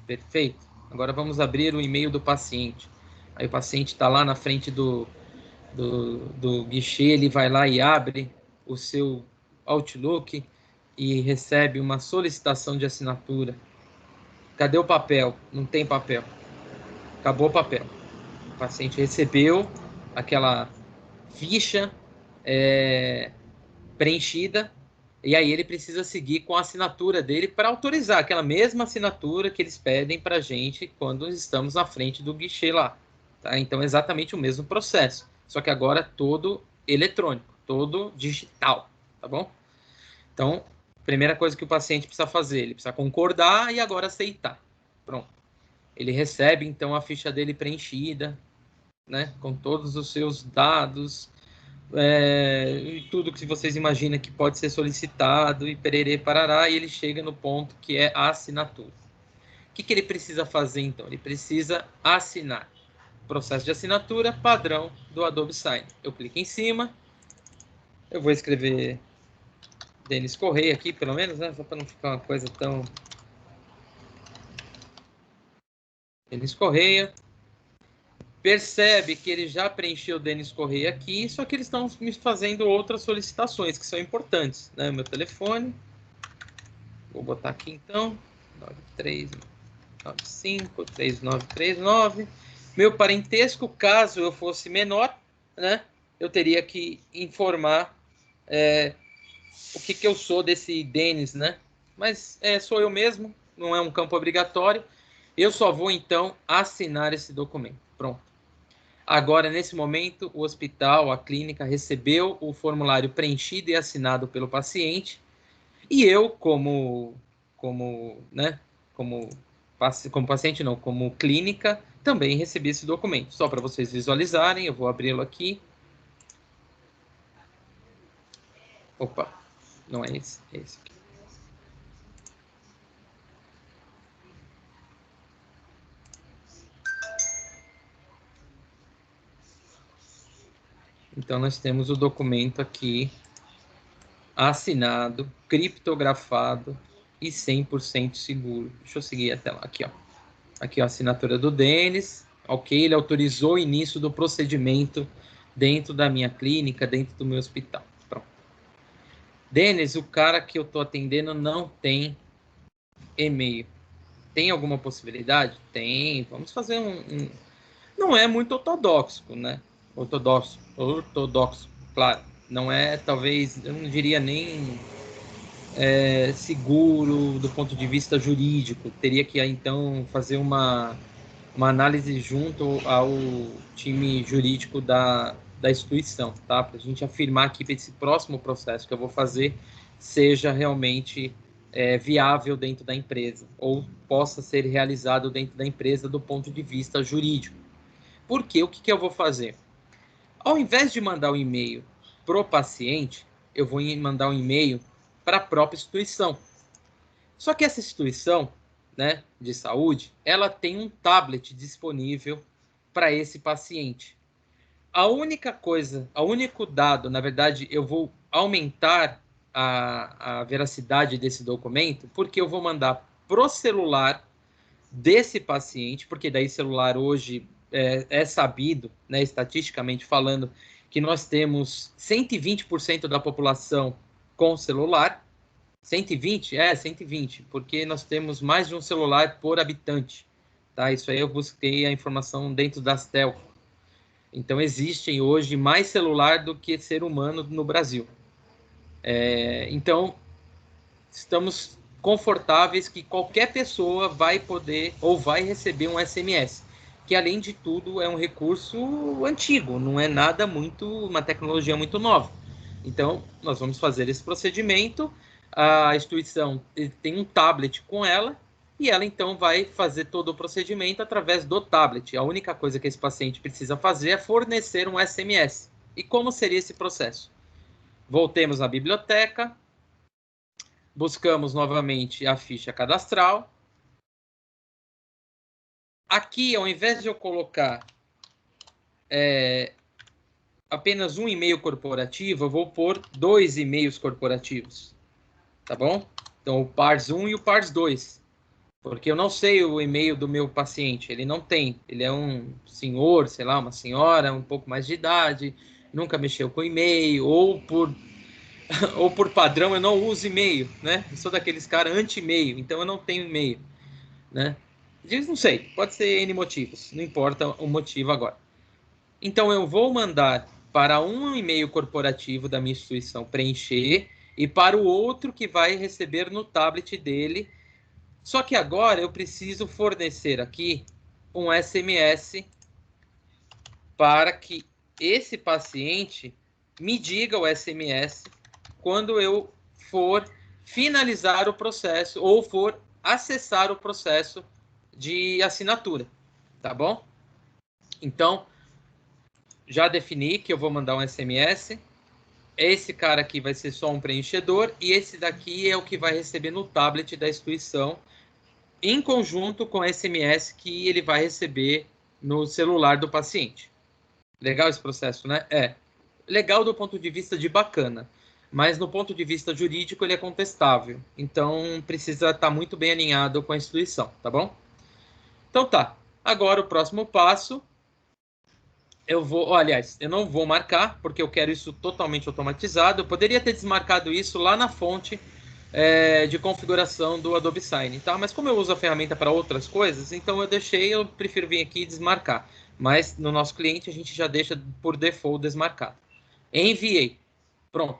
Perfeito. Agora vamos abrir o e-mail do paciente. Aí o paciente está lá na frente do guichê, ele vai lá e abre o seu Outlook e recebe uma solicitação de assinatura. Cadê o papel? Não tem papel. Acabou o papel. O paciente recebeu aquela ficha preenchida e aí ele precisa seguir com a assinatura dele para autorizar aquela mesma assinatura que eles pedem para a gente quando estamos na frente do guichê lá. Tá? Então, é exatamente o mesmo processo, só que agora todo eletrônico, todo digital, tá bom? Então, primeira coisa que o paciente precisa fazer, ele precisa concordar e agora aceitar. Pronto. Ele recebe, então, a ficha dele preenchida, né, com todos os seus dados, e tudo que vocês imaginam que pode ser solicitado, e pererê, parará, e ele chega no ponto que é a assinatura. O que ele precisa fazer, então? Ele precisa assinar. Processo de assinatura padrão do Adobe Sign. Eu clico em cima, eu vou escrever Denis Correia aqui, pelo menos, né? Só para não ficar uma coisa tão... Denis Correia. Percebe que ele já preencheu o Denis Correia aqui, só que eles estão me fazendo outras solicitações que são importantes, né? Meu telefone, vou botar aqui então, 9395-3939. Meu parentesco, caso eu fosse menor, né? Eu teria que informar o que eu sou desse Denis, né? Mas sou eu mesmo, não é um campo obrigatório. Eu só vou, então, assinar esse documento. Pronto. Agora, nesse momento, o hospital, a clínica, recebeu o formulário preenchido e assinado pelo paciente. E eu, como paciente, não, como clínica, também recebi esse documento. Só para vocês visualizarem, eu vou abri-lo aqui. Opa, não é esse, é esse aqui. Então, nós temos o documento aqui, assinado, criptografado e 100% seguro. Deixa eu seguir até lá, aqui, ó. Aqui, ó, a assinatura do Denis. Ok, ele autorizou o início do procedimento dentro da minha clínica, dentro do meu hospital. Pronto. Denis, o cara que eu tô atendendo não tem e-mail. Tem alguma possibilidade? Tem. Vamos fazer Não é muito ortodoxo, né? Ortodoxo, claro. Não é, talvez, eu não diria nem seguro do ponto de vista jurídico. Teria que, então, fazer uma análise junto ao time jurídico da instituição, tá? Para a gente afirmar que esse próximo processo que eu vou fazer seja realmente viável dentro da empresa, ou possa ser realizado dentro da empresa do ponto de vista jurídico. Porque o que eu vou fazer? Ao invés de mandar um e-mail para o paciente, eu vou mandar um e-mail para a própria instituição. Só que essa instituição, né, de saúde, ela tem um tablet disponível para esse paciente. A única coisa, o único dado, na verdade, eu vou aumentar a veracidade desse documento, porque eu vou mandar pro celular desse paciente, porque daí celular hoje é sabido, né, estatisticamente falando, que nós temos 120% da população com celular, 120? É, 120, porque nós temos mais de um celular por habitante. Tá? Isso aí eu busquei a informação dentro das telcos. Então, existem hoje mais celular do que ser humano no Brasil. Então, estamos confortáveis que qualquer pessoa vai poder ou vai receber um SMS, que, além de tudo, é um recurso antigo, não é nada muito, uma tecnologia muito nova. Então, nós vamos fazer esse procedimento, a instituição tem um tablet com ela, e ela então vai fazer todo o procedimento através do tablet. A única coisa que esse paciente precisa fazer é fornecer um SMS. E como seria esse processo? Voltemos à biblioteca, buscamos novamente a ficha cadastral. Aqui, ao invés de eu colocar apenas um e-mail corporativo, eu vou pôr 2 e-mails corporativos. Tá bom? Então, o PARS 1 e o PARS 2. Porque eu não sei o e-mail do meu paciente. Ele não tem. Ele é um senhor, sei lá, uma senhora, um pouco mais de idade, nunca mexeu com e-mail, ou por padrão eu não uso e-mail, né? Eu sou daqueles caras anti-e-mail, então eu não tenho e-mail, né? Não sei, pode ser N motivos, não importa o motivo agora. Então eu vou mandar para um e-mail corporativo da minha instituição preencher e para o outro que vai receber no tablet dele. Só que agora eu preciso fornecer aqui um SMS para que esse paciente me diga o SMS quando eu for finalizar o processo ou for acessar o processo de assinatura, tá bom? Então, já defini que eu vou mandar um SMS. Esse cara aqui vai ser só um preenchedor e esse daqui é o que vai receber no tablet da instituição, em conjunto com o SMS que ele vai receber no celular do paciente. Legal esse processo, né? É. Legal do ponto de vista de bacana, mas no ponto de vista jurídico ele é contestável. Então precisa estar muito bem alinhado com a instituição, tá bom? Então tá. Agora o próximo passo, aliás, eu não vou marcar, porque eu quero isso totalmente automatizado. Eu poderia ter desmarcado isso lá na fonte de configuração do Adobe Sign, tá? Mas como eu uso a ferramenta para outras coisas, então eu prefiro vir aqui e desmarcar. Mas no nosso cliente a gente já deixa por default desmarcado. Enviei. Pronto.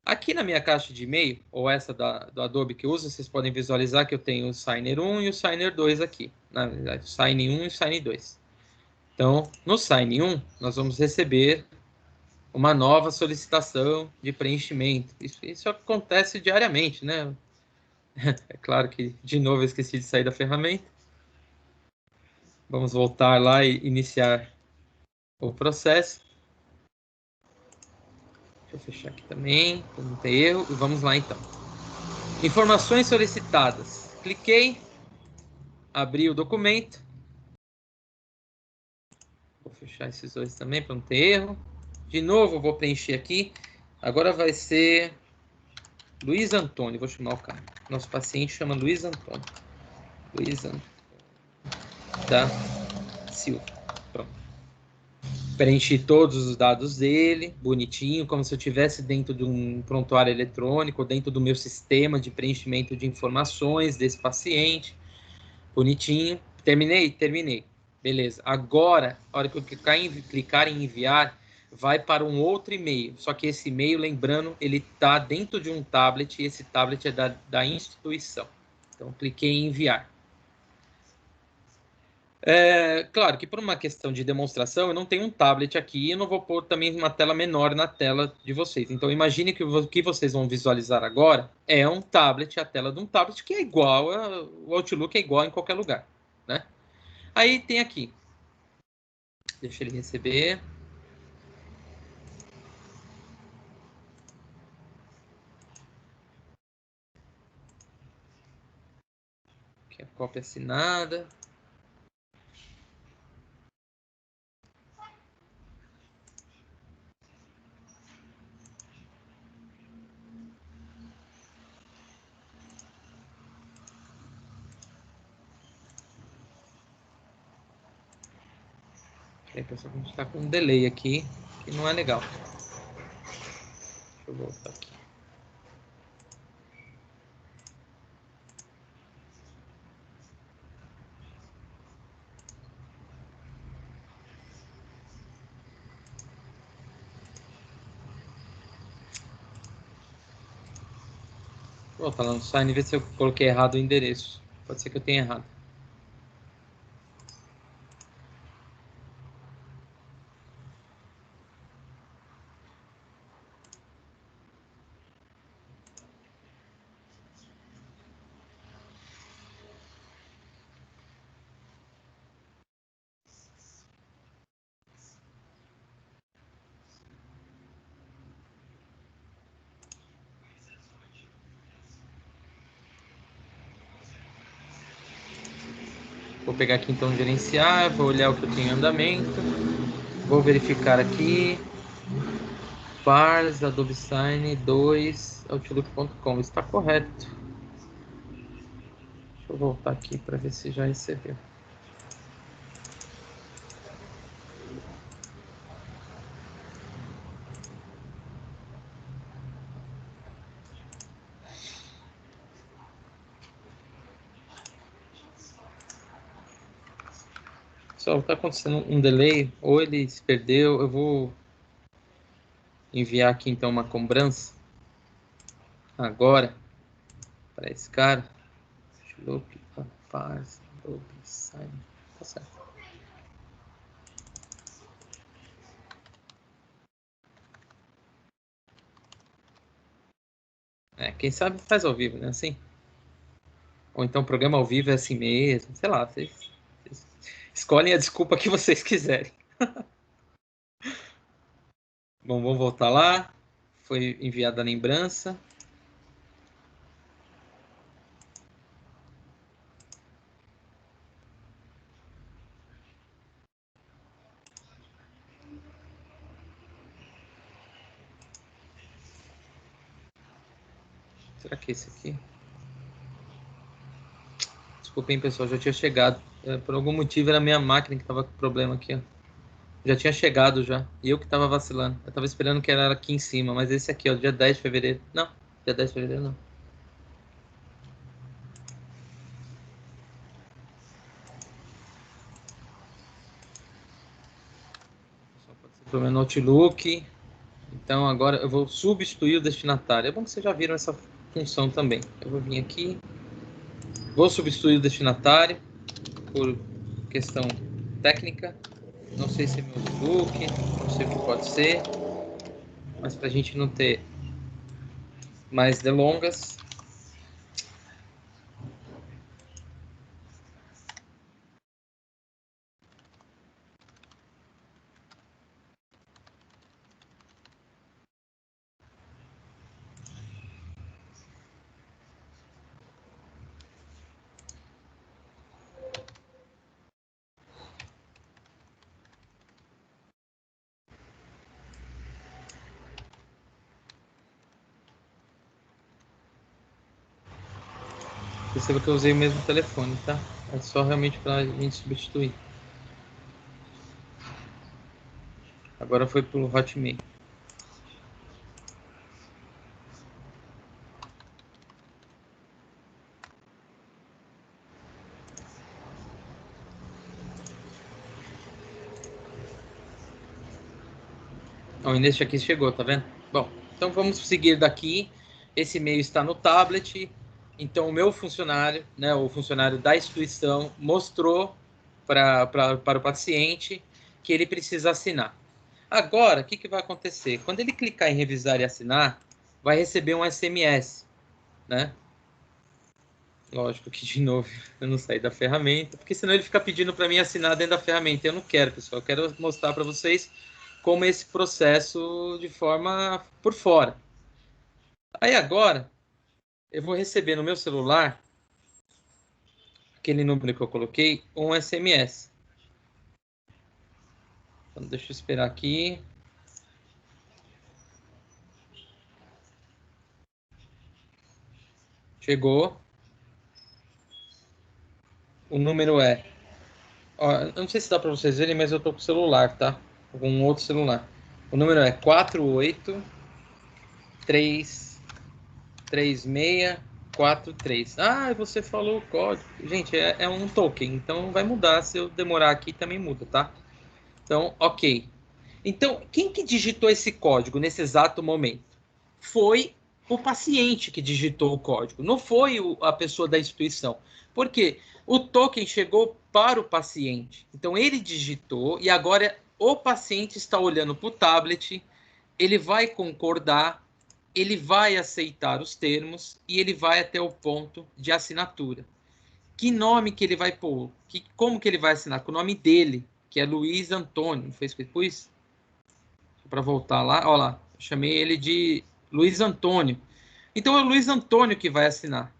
Aqui na minha caixa de e-mail, ou essa do Adobe que eu uso, vocês podem visualizar que eu tenho o Signer 1 e o Signer 2 aqui. Na verdade, o Sign 1 e o Sign 2. Então, no Sign 1, nós vamos receber uma nova solicitação de preenchimento. Isso acontece diariamente, né? É claro que, de novo, eu esqueci de sair da ferramenta. Vamos voltar lá e iniciar o processo. Deixa eu fechar aqui também, para não ter erro. E vamos lá, então. Informações solicitadas. Cliquei, abri o documento. Vou fechar esses dois também, para não ter erro. De novo, vou preencher aqui. Agora vai ser Luiz Antônio, vou chamar o cara. Nosso paciente chama Luiz Antônio. Luiz Antônio da Silva. Pronto. Preenchi todos os dados dele, bonitinho, como se eu estivesse dentro de um prontuário eletrônico, dentro do meu sistema de preenchimento de informações desse paciente. Bonitinho. Terminei? Terminei. Beleza. Agora, a hora que eu clicar em enviar, vai para um outro e-mail. Só que esse e-mail, lembrando, ele está dentro de um tablet e esse tablet é da instituição. Então, cliquei em enviar. Claro que por uma questão de demonstração, eu não tenho um tablet aqui e eu não vou pôr também uma tela menor na tela de vocês. Então, imagine que o que vocês vão visualizar agora é um tablet, a tela de um tablet que é igual, o Outlook é igual em qualquer lugar, né? Aí tem aqui, deixa ele receber. Aqui a cópia assinada. Aí, pessoal, a gente está com um delay aqui, que não é legal. Deixa eu voltar aqui. Vou voltar lá no sign e ver se eu coloquei errado o endereço. Pode ser que eu tenha errado. Vou pegar aqui então gerenciar, vou olhar o que eu tenho em andamento, vou verificar aqui, pars, Adobe Sign 2, outlook.com, está correto. Deixa eu voltar aqui para ver se já recebeu. Só está acontecendo um delay, ou ele se perdeu, eu vou enviar aqui então uma cobrança agora para esse cara. Outlook, pars, Adobe Sign, tá certo. Quem sabe faz ao vivo, né? Assim. Ou então o programa ao vivo é assim mesmo. Sei lá, vocês escolhem a desculpa que vocês quiserem. Bom, vamos voltar lá. Foi enviada a lembrança. Será que é esse aqui? Desculpem, pessoal, já tinha chegado. Por algum motivo era a minha máquina que estava com problema aqui, ó. Já tinha chegado já. E eu que estava vacilando. Eu estava esperando que era aqui em cima, mas esse aqui, ó, dia 10 de fevereiro. Não, dia 10 de fevereiro não. Só pode ser pelo meu notebook. Então agora eu vou substituir o destinatário. É bom que vocês já viram essa função também. Eu vou vir aqui. Vou substituir o destinatário por questão técnica. Não sei se é meu notebook, não sei o que pode ser, mas para a gente não ter mais delongas. Perceba que eu usei o mesmo telefone, tá? É só realmente para a gente substituir. Agora foi pro Hotmail. O Inês aqui chegou, tá vendo? Bom, então vamos seguir daqui. Esse e-mail está no tablet. Então o meu funcionário, né, o funcionário da instituição, mostrou para o paciente que ele precisa assinar. Agora, o que vai acontecer? Quando ele clicar em revisar e assinar, vai receber um SMS, né? Lógico que, de novo, eu não saí da ferramenta, porque senão ele fica pedindo para mim assinar dentro da ferramenta. Eu não quero, pessoal. Eu quero mostrar para vocês como esse processo de forma por fora. Aí agora, eu vou receber no meu celular, aquele número que eu coloquei, um SMS. Então, deixa eu esperar aqui. Chegou. O número é... Ó, eu não sei se dá para vocês verem, mas eu tô com o celular, tá? Com um outro celular. O número é 4833643. Ah, você falou o código. Gente, é um token, então vai mudar. Se eu demorar aqui, também muda, tá? Então, ok. Então, quem que digitou esse código nesse exato momento? Foi o paciente que digitou o código, não foi a pessoa da instituição. Por quê? O token chegou para o paciente. Então, ele digitou e agora o paciente está olhando para o tablet, ele vai concordar, ele vai aceitar os termos e ele vai até o ponto de assinatura. Que nome que ele vai pôr? Como que ele vai assinar? Com o nome dele, que é Luiz Antônio. Não foi isso que ele pôs? Para voltar lá, olha lá, eu chamei ele de Luiz Antônio. Então é o Luiz Antônio que vai assinar,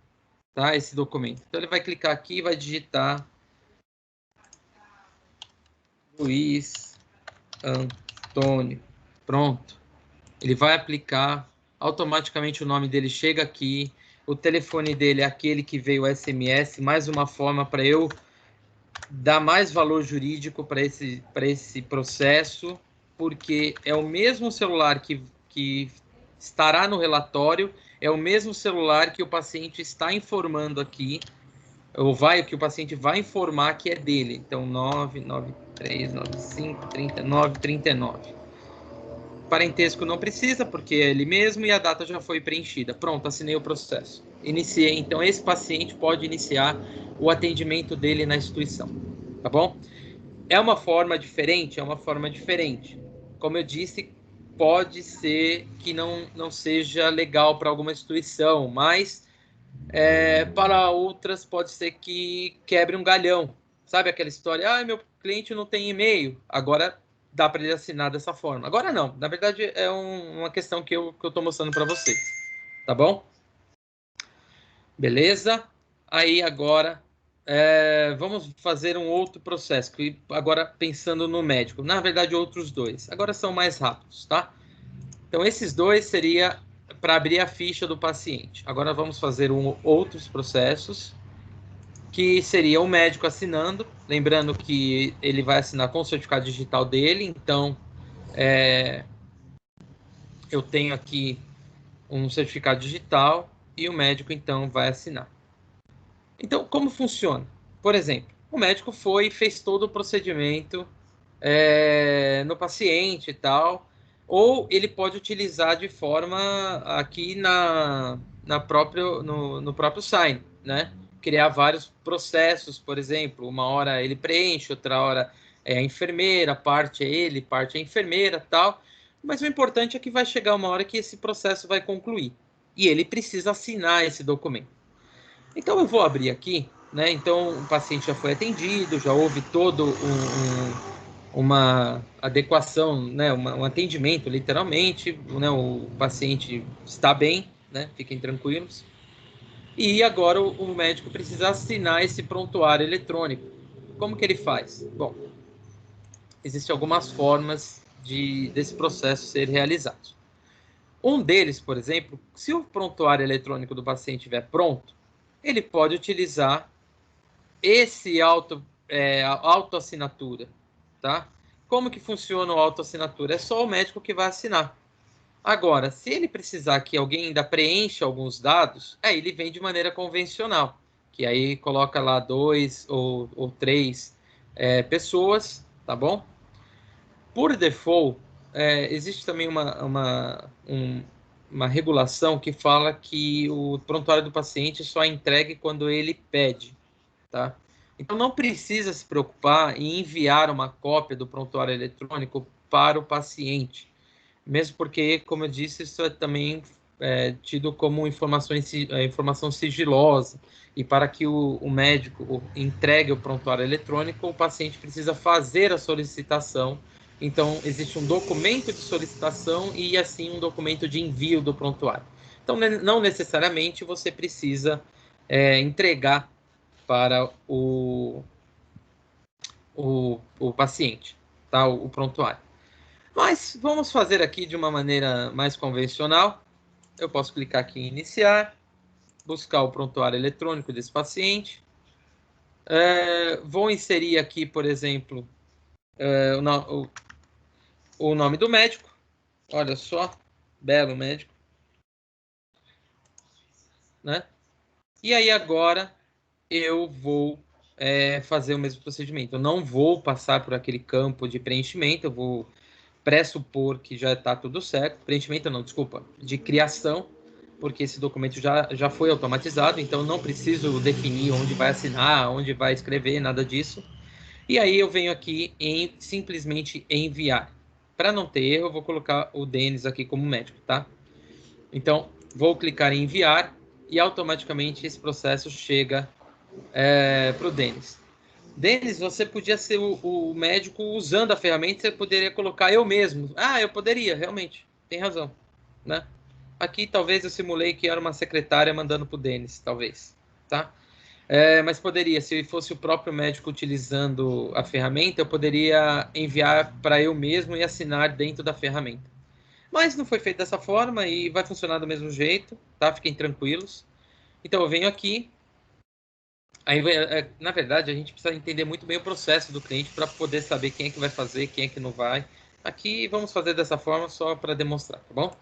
tá? Esse documento. Então ele vai clicar aqui e vai digitar Luiz Antônio. Pronto. Ele vai aplicar, automaticamente o nome dele chega aqui, o telefone dele é aquele que veio o SMS, mais uma forma para eu dar mais valor jurídico para esse processo, porque é o mesmo celular que estará no relatório, é o mesmo celular que o paciente está informando aqui, que o paciente vai informar que é dele. Então, 993953939. Parentesco não precisa, porque é ele mesmo e a data já foi preenchida. Pronto, assinei o processo. Iniciei, então esse paciente pode iniciar o atendimento dele na instituição, tá bom? É uma forma diferente? É uma forma diferente. Como eu disse, pode ser que não seja legal para alguma instituição, mas para outras pode ser que quebre um galhão. Sabe aquela história? Meu cliente não tem e-mail. Agora dá para ele assinar dessa forma. Agora não. Na verdade, é uma questão que eu estou mostrando para vocês. Tá bom? Beleza? Aí agora vamos fazer um outro processo. Agora pensando no médico. Na verdade, outros dois. Agora são mais rápidos, tá? Então, esses dois seria para abrir a ficha do paciente. Agora vamos fazer outros processos, que seria o médico assinando. Lembrando que ele vai assinar com o certificado digital dele. Então, eu tenho aqui um certificado digital e o médico, então, vai assinar. Então, como funciona? Por exemplo, o médico foi e fez todo o procedimento no paciente e tal, ou ele pode utilizar de forma aqui no próprio Sign, né? Criar vários processos, por exemplo, uma hora ele preenche, outra hora é a enfermeira, parte é ele, parte é a enfermeira, tal. Mas o importante é que vai chegar uma hora que esse processo vai concluir e ele precisa assinar esse documento. Então eu vou abrir aqui, né? Então o paciente já foi atendido, já houve todo uma adequação, né? Um atendimento, literalmente, né? O paciente está bem, né? Fiquem tranquilos. E agora o médico precisa assinar esse prontuário eletrônico. Como que ele faz? Bom, existem algumas formas desse processo ser realizado. Um deles, por exemplo, se o prontuário eletrônico do paciente estiver pronto, ele pode utilizar esse autoassinatura, tá? Como que funciona o autoassinatura? É só o médico que vai assinar. Agora, se ele precisar que alguém ainda preencha alguns dados, ele vem de maneira convencional, que aí coloca lá 2 ou 3 pessoas, tá bom? Por default, existe também uma regulação que fala que o prontuário do paciente só é entregue quando ele pede, tá? Então, não precisa se preocupar em enviar uma cópia do prontuário eletrônico para o paciente, mesmo porque, como eu disse, isso é também tido como informação sigilosa, e para que o médico entregue o prontuário eletrônico, o paciente precisa fazer a solicitação. Então, existe um documento de solicitação e, assim, um documento de envio do prontuário. Então, não necessariamente você precisa entregar para o paciente, tá? O prontuário. Mas vamos fazer aqui de uma maneira mais convencional. Eu posso clicar aqui em iniciar, buscar o prontuário eletrônico desse paciente. Vou inserir aqui, por exemplo, o nome do médico. Olha só, belo médico, né? E aí agora eu vou fazer o mesmo procedimento. Eu não vou passar por aquele campo de preenchimento, eu vou pressupor que já está tudo certo. Preenchimento não, desculpa, de criação. porque esse documento já foi automatizado, então não preciso definir onde vai assinar, onde vai escrever, nada disso. E aí eu venho aqui em simplesmente enviar. Para não ter erro, eu vou colocar o Denis aqui como médico, tá? Então, vou clicar em enviar e automaticamente esse processo chega para o Denis. Denis, você podia ser o médico usando a ferramenta, você poderia colocar eu mesmo. Ah, eu poderia, realmente. Tem razão, né? Aqui talvez eu simulei que era uma secretária mandando para o Denis, talvez, tá? Mas poderia, se fosse o próprio médico utilizando a ferramenta, eu poderia enviar para eu mesmo e assinar dentro da ferramenta. Mas não foi feito dessa forma e vai funcionar do mesmo jeito, tá? Fiquem tranquilos. Então eu venho aqui. Aí, na verdade, a gente precisa entender muito bem o processo do cliente para poder saber quem é que vai fazer, quem é que não vai. Aqui vamos fazer dessa forma só para demonstrar, tá bom?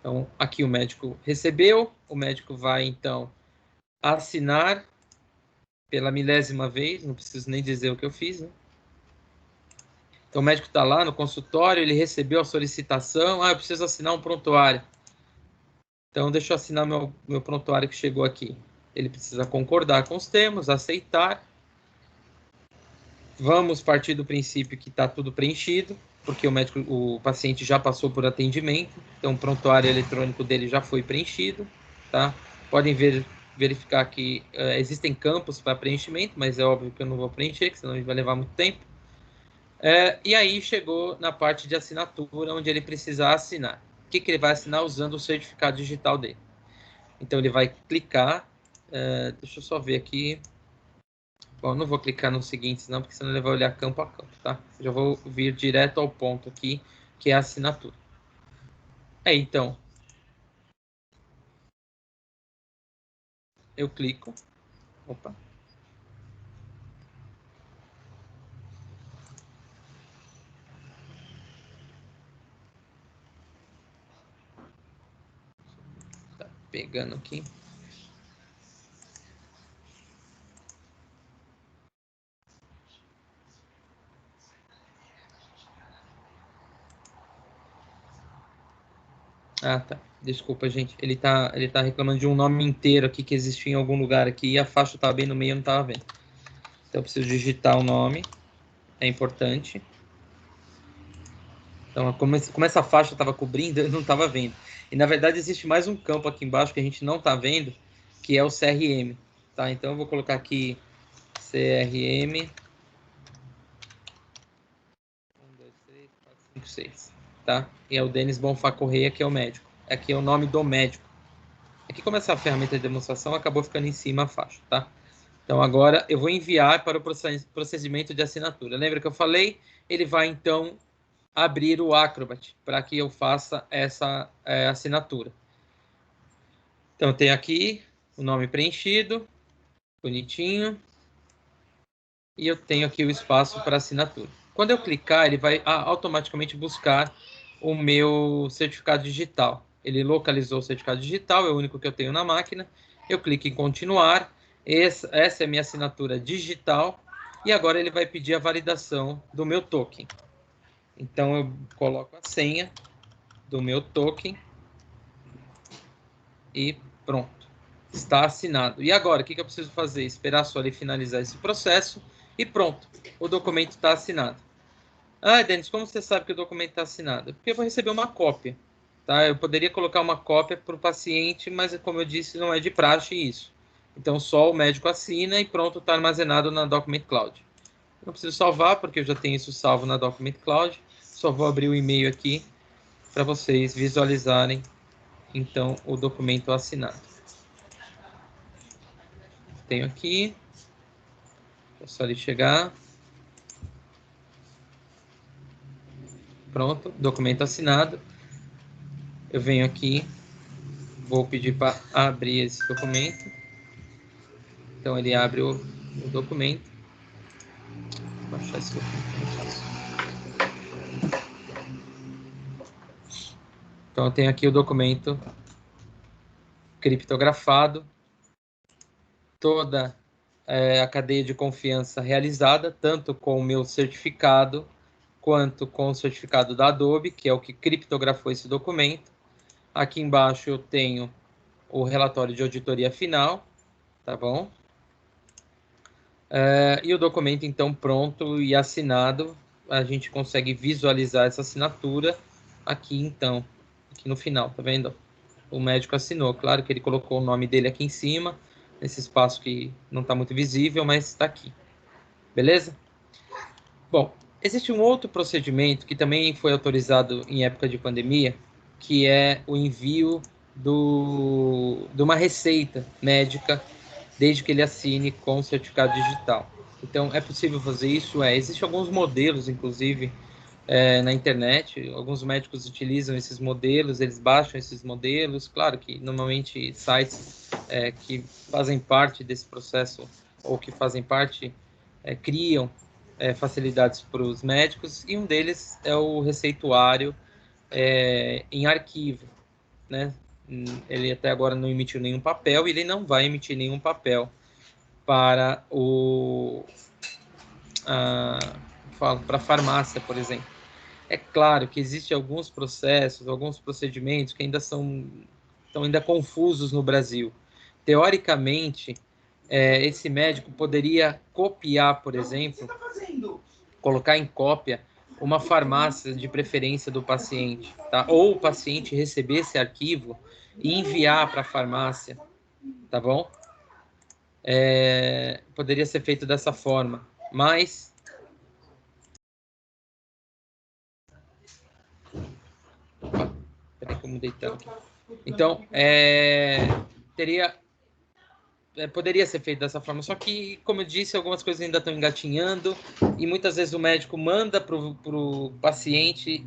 Então, aqui o médico recebeu, o médico vai então assinar pela milésima vez, não preciso nem dizer o que eu fiz, né? Então o médico está lá no consultório, ele recebeu a solicitação, eu preciso assinar um prontuário. Então deixa eu assinar meu prontuário que chegou aqui. Ele precisa concordar com os termos, aceitar. Vamos partir do princípio que está tudo preenchido, porque o paciente já passou por atendimento, então o prontuário eletrônico dele já foi preenchido, tá? Podem verificar que existem campos para preenchimento, mas é óbvio que eu não vou preencher, que senão vai levar muito tempo. E aí chegou na parte de assinatura, onde ele precisa assinar. O que ele vai assinar? Usando o certificado digital dele. Então ele vai clicar, deixa eu só ver aqui. Bom, não vou clicar no seguinte, não, porque senão ele vai olhar campo a campo, tá? Já vou vir direto ao ponto aqui, que é a assinatura. Então, eu clico. Opa. Tá pegando aqui. Ah, tá. Desculpa, gente. Ele tá reclamando de um nome inteiro aqui que existia em algum lugar aqui e a faixa estava bem no meio, eu não estava vendo. Então eu preciso digitar o nome. É importante. Então, como essa faixa estava cobrindo, eu não estava vendo. E na verdade existe mais um campo aqui embaixo que a gente não está vendo, que é o CRM. Tá? Então eu vou colocar aqui CRM 1, 2, 3, 4, 5, 6. Tá? E é o Denis Bonfá Correia, que é o médico. Aqui é o nome do médico. Aqui, como essa ferramenta de demonstração, acabou ficando em cima a faixa. Tá? Então agora eu vou enviar para o procedimento de assinatura. Lembra que eu falei? Ele vai então abrir o Acrobat para que eu faça essa assinatura. Então tem aqui o nome preenchido, bonitinho, e eu tenho aqui o espaço para assinatura. Quando eu clicar, ele vai automaticamente buscar o meu certificado digital. Ele localizou o certificado digital, é o único que eu tenho na máquina. Eu clico em continuar. Essa é a minha assinatura digital. E agora ele vai pedir a validação do meu token. Então eu coloco a senha do meu token e pronto. Está assinado. E agora, o que eu preciso fazer? Esperar só ele finalizar esse processo e pronto. O documento está assinado. Ah, Denis, como você sabe que o documento está assinado? Porque eu vou receber uma cópia. Tá? Eu poderia colocar uma cópia para o paciente, mas como eu disse, não é de praxe isso. Então só o médico assina e pronto, está armazenado na Document Cloud. Não preciso salvar, porque eu já tenho isso salvo na Document Cloud. Só vou abrir o e-mail aqui para vocês visualizarem então o documento assinado. Tenho aqui, é só ele chegar. Pronto, documento assinado. Eu venho aqui, vou pedir para abrir esse documento. Então ele abre o documento. Vou baixar esse documento. Então eu tenho aqui o documento criptografado, toda a cadeia de confiança realizada, tanto com o meu certificado, quanto com o certificado da Adobe, que é o que criptografou esse documento. Aqui embaixo eu tenho o relatório de auditoria final, tá bom? E o documento, então, pronto e assinado, a gente consegue visualizar essa assinatura aqui, então, aqui no final, tá vendo? O médico assinou, claro que ele colocou o nome dele aqui em cima, nesse espaço que não está muito visível, mas está aqui, beleza? Bom, existe um outro procedimento que também foi autorizado em época de pandemia, que é o envio de uma receita médica, desde que ele assine com certificado digital. Então, é possível fazer isso? Existem alguns modelos, inclusive, na internet. Alguns médicos utilizam esses modelos, eles baixam esses modelos. Claro que, normalmente, sites que fazem parte desse processo ou que fazem parte, criam facilidades para os médicos, e um deles é o receituário em arquivo, né? Ele até agora não emitiu nenhum papel e ele não vai emitir nenhum papel para para a farmácia, por exemplo. É claro que existem alguns processos, alguns procedimentos que ainda estão ainda confusos no Brasil. Teoricamente, esse médico poderia copiar, por exemplo, colocar em cópia uma farmácia de preferência do paciente, tá? Ou o paciente receber esse arquivo e enviar para a farmácia, tá bom? Poderia ser feito dessa forma, mas peraí que eu mudei tela aqui. Então, poderia ser feito dessa forma, só que, como eu disse, algumas coisas ainda estão engatinhando e muitas vezes o médico manda para o paciente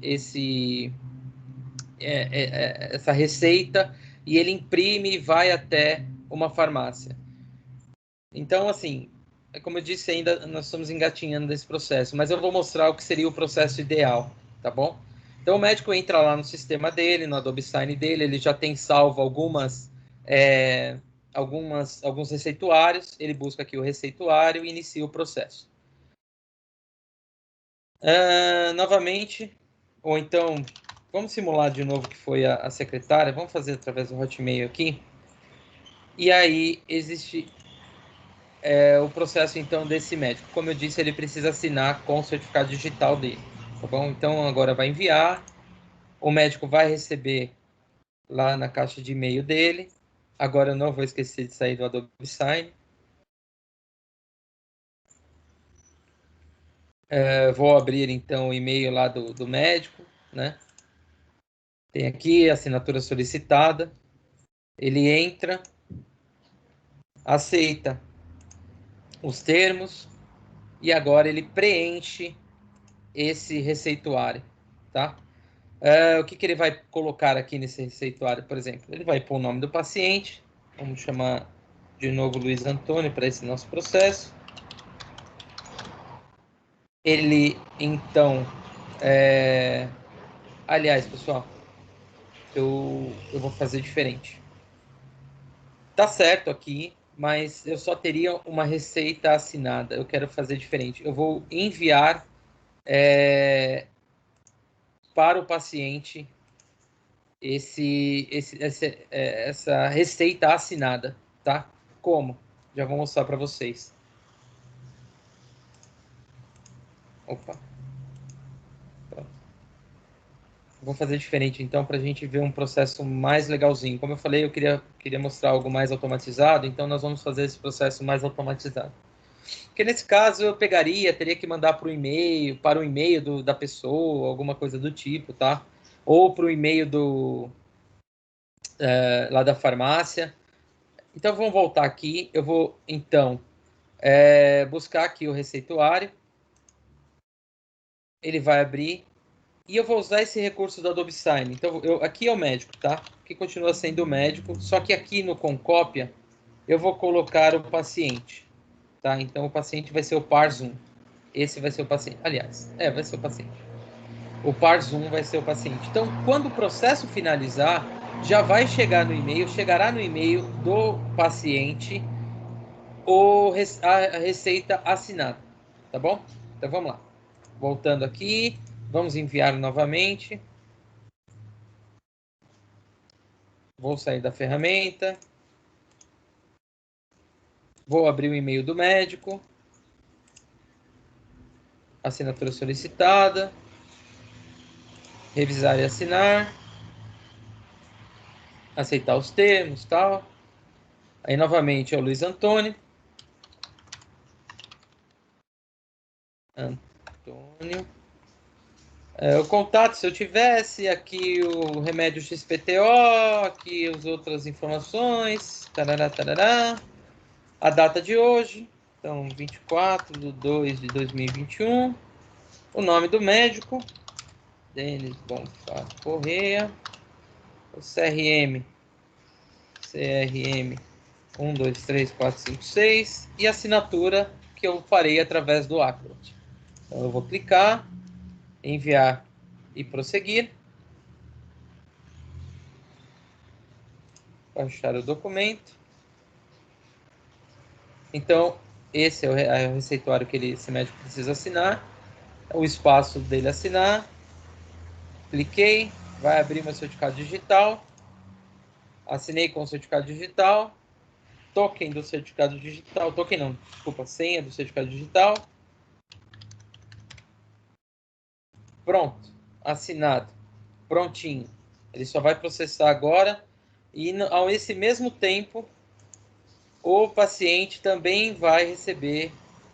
essa receita e ele imprime e vai até uma farmácia. Então, assim, como eu disse, ainda nós estamos engatinhando nesse processo, mas eu vou mostrar o que seria o processo ideal, tá bom? Então, o médico entra lá no sistema dele, no Adobe Sign dele, ele já tem salvo alguns receituários, ele busca aqui o receituário e inicia o processo. Novamente, ou então, vamos simular de novo que foi a secretária, vamos fazer através do Hotmail aqui. E aí existe o processo, então, desse médico. Como eu disse, ele precisa assinar com o certificado digital dele, tá bom? Então, agora vai enviar, o médico vai receber lá na caixa de e-mail dele. Agora eu não vou esquecer de sair do Adobe Sign. Vou abrir, então, o e-mail lá do médico, né? Tem aqui a assinatura solicitada. Ele entra, aceita os termos e agora ele preenche esse receituário, tá? O que ele vai colocar aqui nesse receituário, por exemplo? Ele vai pôr o nome do paciente, vamos chamar de novo Luiz Antônio para esse nosso processo. Ele, então, aliás, pessoal, eu vou fazer diferente. Tá certo aqui, mas eu só teria uma receita assinada. Eu quero fazer diferente. Eu vou enviar para o paciente essa receita assinada, tá? Como? Já vou mostrar para vocês. Opa. Pronto. Vou fazer diferente, então, para a gente ver um processo mais legalzinho. Como eu falei, eu queria mostrar algo mais automatizado, então nós vamos fazer esse processo mais automatizado. Porque nesse caso eu teria que mandar para o e-mail da pessoa, alguma coisa do tipo, tá? Ou para o e-mail lá da farmácia. Então vamos voltar aqui. Eu vou então buscar aqui o receituário. Ele vai abrir e eu vou usar esse recurso do Adobe Sign. Então aqui é o médico, tá? Que continua sendo o médico, só que aqui no Concópia eu vou colocar o paciente, tá? Então o paciente vai ser o PARS 1. Esse vai ser o paciente. Aliás, vai ser o paciente. O PARS 1 vai ser o paciente. Então, quando o processo finalizar, já vai chegará no e-mail do paciente a receita assinada, tá bom? Então vamos lá. Voltando aqui, vamos enviar novamente. Vou sair da ferramenta. Vou abrir o e-mail do médico. Assinatura solicitada. Revisar e assinar. Aceitar os termos, tal. Aí, novamente, é o Luiz Antônio. O contato, se eu tivesse, aqui o remédio XPTO, aqui as outras informações, tarará, tarará. A data de hoje, então 24/2/2021. O nome do médico, Denis Bonfá Correia. O CRM 1, 2, 3, 4, 5, 6. E a assinatura que eu farei através do Acrobat. Então eu vou clicar, enviar e prosseguir. Baixar o documento. Então, esse é o receituário que esse médico precisa assinar. O espaço dele assinar. Cliquei, vai abrir meu certificado digital. Assinei com o certificado digital. Token do certificado digital. Token não, desculpa, senha do certificado digital. Pronto, assinado. Prontinho. Ele só vai processar agora. E ao esse mesmo tempo, o paciente também vai receber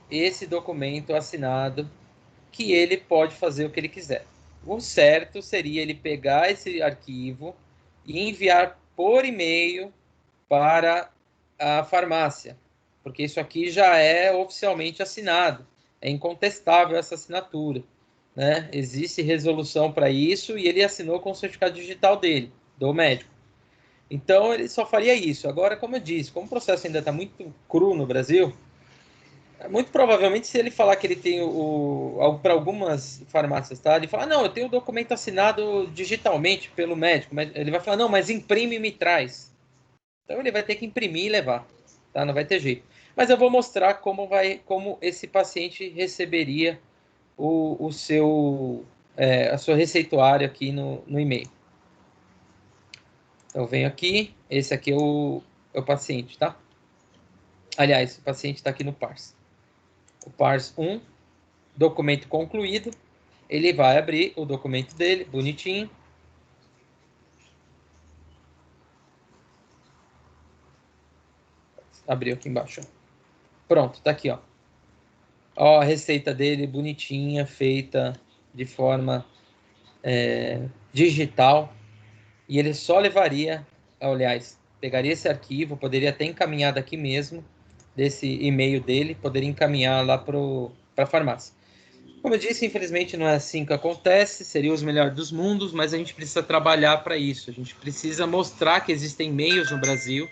esse documento assinado, que ele pode fazer o que ele quiser. O certo seria ele pegar esse arquivo e enviar por e-mail para a farmácia, porque isso aqui já é oficialmente assinado, é incontestável essa assinatura, né? Existe resolução para isso e ele assinou com o certificado digital dele, do médico. Então ele só faria isso. Agora, como eu disse, como o processo ainda está muito cru no Brasil, muito provavelmente, se ele falar que ele tem para algumas farmácias, tá? Ele fala, não, eu tenho o documento assinado digitalmente pelo médico, mas ele vai falar, não, mas imprime e me traz. Então ele vai ter que imprimir e levar, tá? Não vai ter jeito. Mas eu vou mostrar como esse paciente receberia o seu, a sua receituário aqui no e-mail. Então eu venho aqui, esse aqui é o paciente, tá? Aliás, o paciente está aqui no PARS. O PARS 1, documento concluído. Ele vai abrir o documento dele, bonitinho. Abriu aqui embaixo. Pronto, tá aqui, ó. Ó, a receita dele, bonitinha, feita de forma digital. E ele só levaria, aliás, pegaria esse arquivo, poderia até encaminhar daqui mesmo, desse e-mail dele, poderia encaminhar lá para a farmácia. Como eu disse, infelizmente não é assim que acontece, seria os melhores dos mundos, mas a gente precisa trabalhar para isso. A gente precisa mostrar que existem meios no Brasil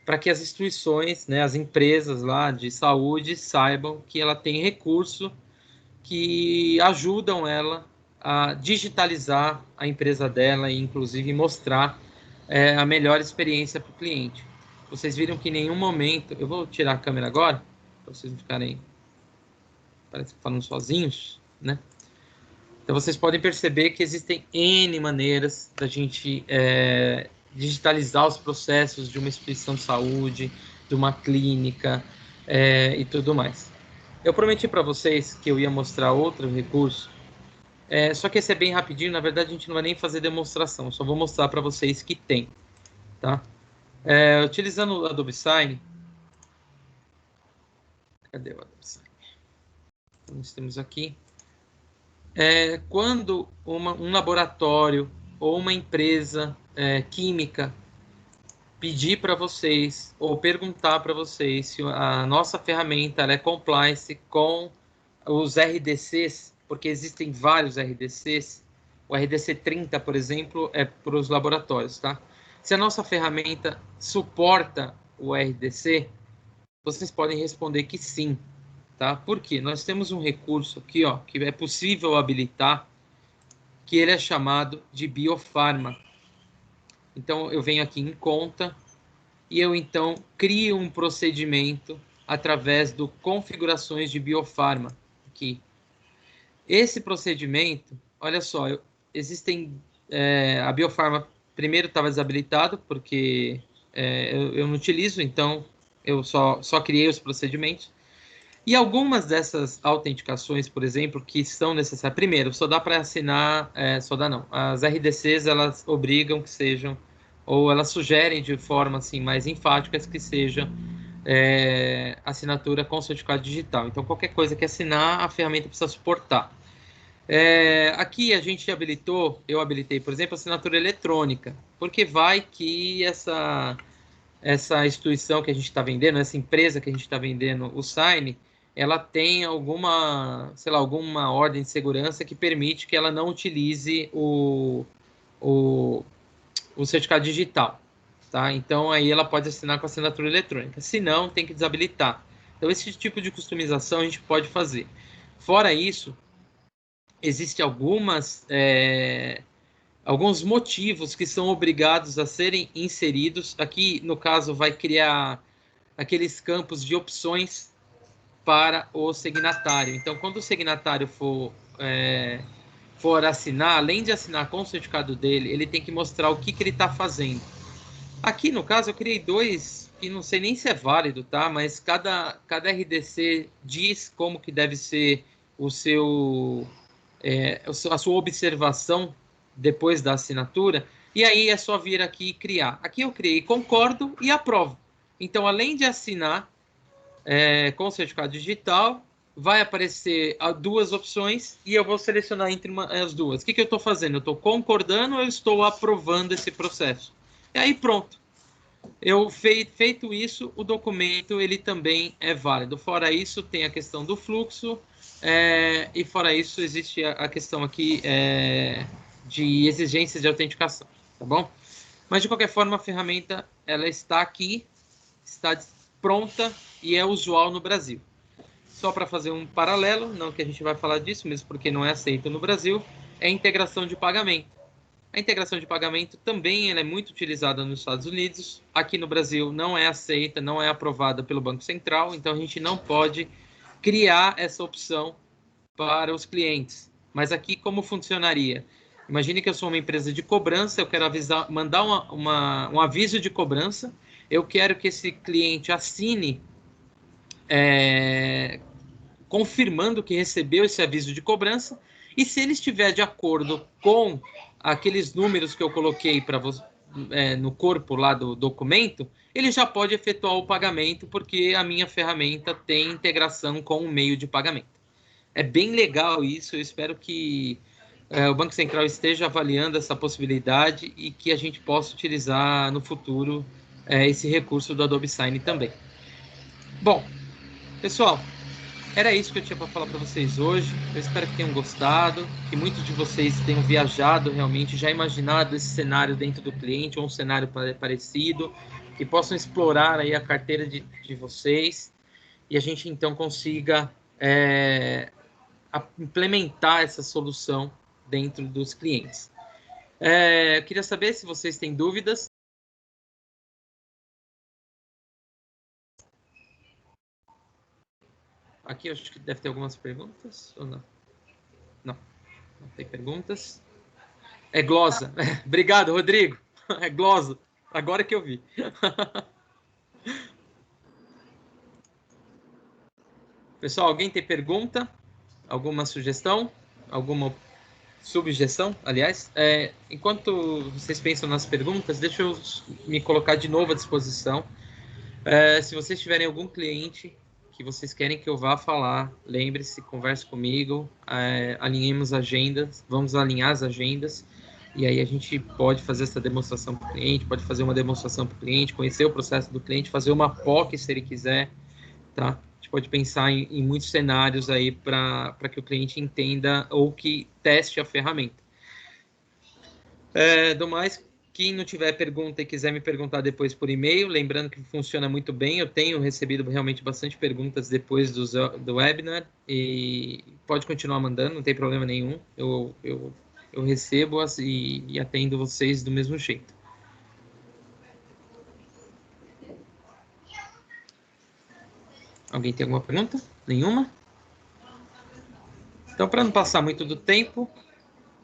para que as instituições, né, as empresas lá de saúde saibam que ela tem recurso que ajudam ela a digitalizar a empresa dela e, inclusive, mostrar a melhor experiência para o cliente. Vocês viram que em nenhum momento... Eu vou tirar a câmera agora, para vocês não ficarem... Parece que falando sozinhos, né? Então, vocês podem perceber que existem N maneiras da gente digitalizar os processos de uma instituição de saúde, de uma clínica e tudo mais. Eu prometi para vocês que eu ia mostrar outro recurso, só que esse é bem rapidinho, na verdade a gente não vai nem fazer demonstração, eu só vou mostrar para vocês que tem, tá? Utilizando o Adobe Sign, cadê o Adobe Sign? Nós temos aqui, quando um laboratório ou uma empresa química pedir para vocês ou perguntar para vocês se a nossa ferramenta ela é compliance com os RDCs, porque existem vários RDCs. O RDC 30, por exemplo, é para os laboratórios, tá? Se a nossa ferramenta suporta o RDC, vocês podem responder que sim, tá? Por quê? Nós temos um recurso aqui, ó, que é possível habilitar, que ele é chamado de Biofarma. Então, eu venho aqui em conta e eu, então, crio um procedimento através do configurações de Biofarma aqui. Esse procedimento, olha só, existem a Biofarma primeiro estava desabilitado, porque eu não utilizo, então eu só criei os procedimentos. E algumas dessas autenticações, por exemplo, que são necessárias. Primeiro, só dá para assinar, só dá não. As RDCs, elas obrigam que sejam, ou elas sugerem de forma assim, mais enfáticas que seja assinatura com certificado digital. Então, qualquer coisa que assinar, a ferramenta precisa suportar. Aqui a gente habilitou, eu habilitei, por exemplo, assinatura eletrônica, porque vai que essa instituição que a gente está vendendo, essa empresa que a gente está vendendo o Sign, ela tem alguma, sei lá, alguma ordem de segurança que permite que ela não utilize o certificado digital, tá? Então aí ela pode assinar com assinatura eletrônica. Se não, tem que desabilitar. Então esse tipo de customização a gente pode fazer. Fora isso, existem alguns motivos que são obrigados a serem inseridos. Aqui, no caso, vai criar aqueles campos de opções para o signatário. Então, quando o signatário for assinar, além de assinar com o certificado dele, ele tem que mostrar o que ele está fazendo. Aqui, no caso, eu criei dois, que não sei nem se é válido, tá? Mas cada RDC diz como que deve ser a sua observação depois da assinatura, e aí é só vir aqui e criar. Aqui eu criei concordo e aprovo. Então, além de assinar com o certificado digital, vai aparecer duas opções e eu vou selecionar entre as duas. O que eu estou fazendo? Eu estou concordando ou eu estou aprovando esse processo? E aí pronto. Feito isso, o documento ele também é válido. Fora isso, tem a questão do fluxo, e fora isso, existe a questão aqui de exigências de autenticação, tá bom? Mas, de qualquer forma, a ferramenta ela está aqui, está pronta e é usual no Brasil. Só para fazer um paralelo, não que a gente vai falar disso, mesmo porque não é aceito no Brasil, é a integração de pagamento. A integração de pagamento também ela é muito utilizada nos Estados Unidos. Aqui no Brasil não é aceita, não é aprovada pelo Banco Central, então a gente não pode criar essa opção para os clientes. Mas aqui como funcionaria? Imagine que eu sou uma empresa de cobrança, eu quero mandar um aviso de cobrança, eu quero que esse cliente assine confirmando que recebeu esse aviso de cobrança, e se ele estiver de acordo com aqueles números que eu coloquei para no corpo lá do documento, ele já pode efetuar o pagamento, porque a minha ferramenta tem integração com o meio de pagamento. É bem legal isso, eu espero que o Banco Central esteja avaliando essa possibilidade e que a gente possa utilizar no futuro esse recurso do Adobe Sign também. Bom, pessoal, era isso que eu tinha para falar para vocês hoje. Eu espero que tenham gostado, que muitos de vocês tenham viajado realmente, já imaginado esse cenário dentro do cliente ou um cenário parecido, que possam explorar aí a carteira de vocês e a gente então consiga implementar essa solução dentro dos clientes. Eu queria saber se vocês têm dúvidas. Aqui eu acho que deve ter algumas perguntas, ou não? Não, não tem perguntas. É glosa. Obrigado, Rodrigo. É glosa. Agora que eu vi. Pessoal, alguém tem pergunta? Alguma sugestão? Alguma subjeção, aliás? Enquanto vocês pensam nas perguntas, deixa eu me colocar de novo à disposição. Se vocês tiverem algum cliente que vocês querem que eu vá falar, lembre-se, converse comigo, alinhemos agendas, vamos alinhar as agendas, e aí a gente pode fazer essa demonstração para o cliente, pode fazer uma demonstração para o cliente, conhecer o processo do cliente, fazer uma POC se ele quiser, tá? A gente pode pensar em muitos cenários aí para que o cliente entenda ou que teste a ferramenta. Do mais, quem não tiver pergunta e quiser me perguntar depois por e-mail, lembrando que funciona muito bem, eu tenho recebido realmente bastante perguntas depois do webinar, e pode continuar mandando, não tem problema nenhum, eu recebo-as e atendo vocês do mesmo jeito. Alguém tem alguma pergunta? Nenhuma? Então, para não passar muito do tempo,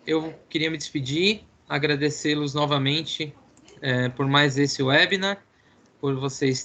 eu queria me despedir. agradecê-los novamente por mais esse webinar, por vocês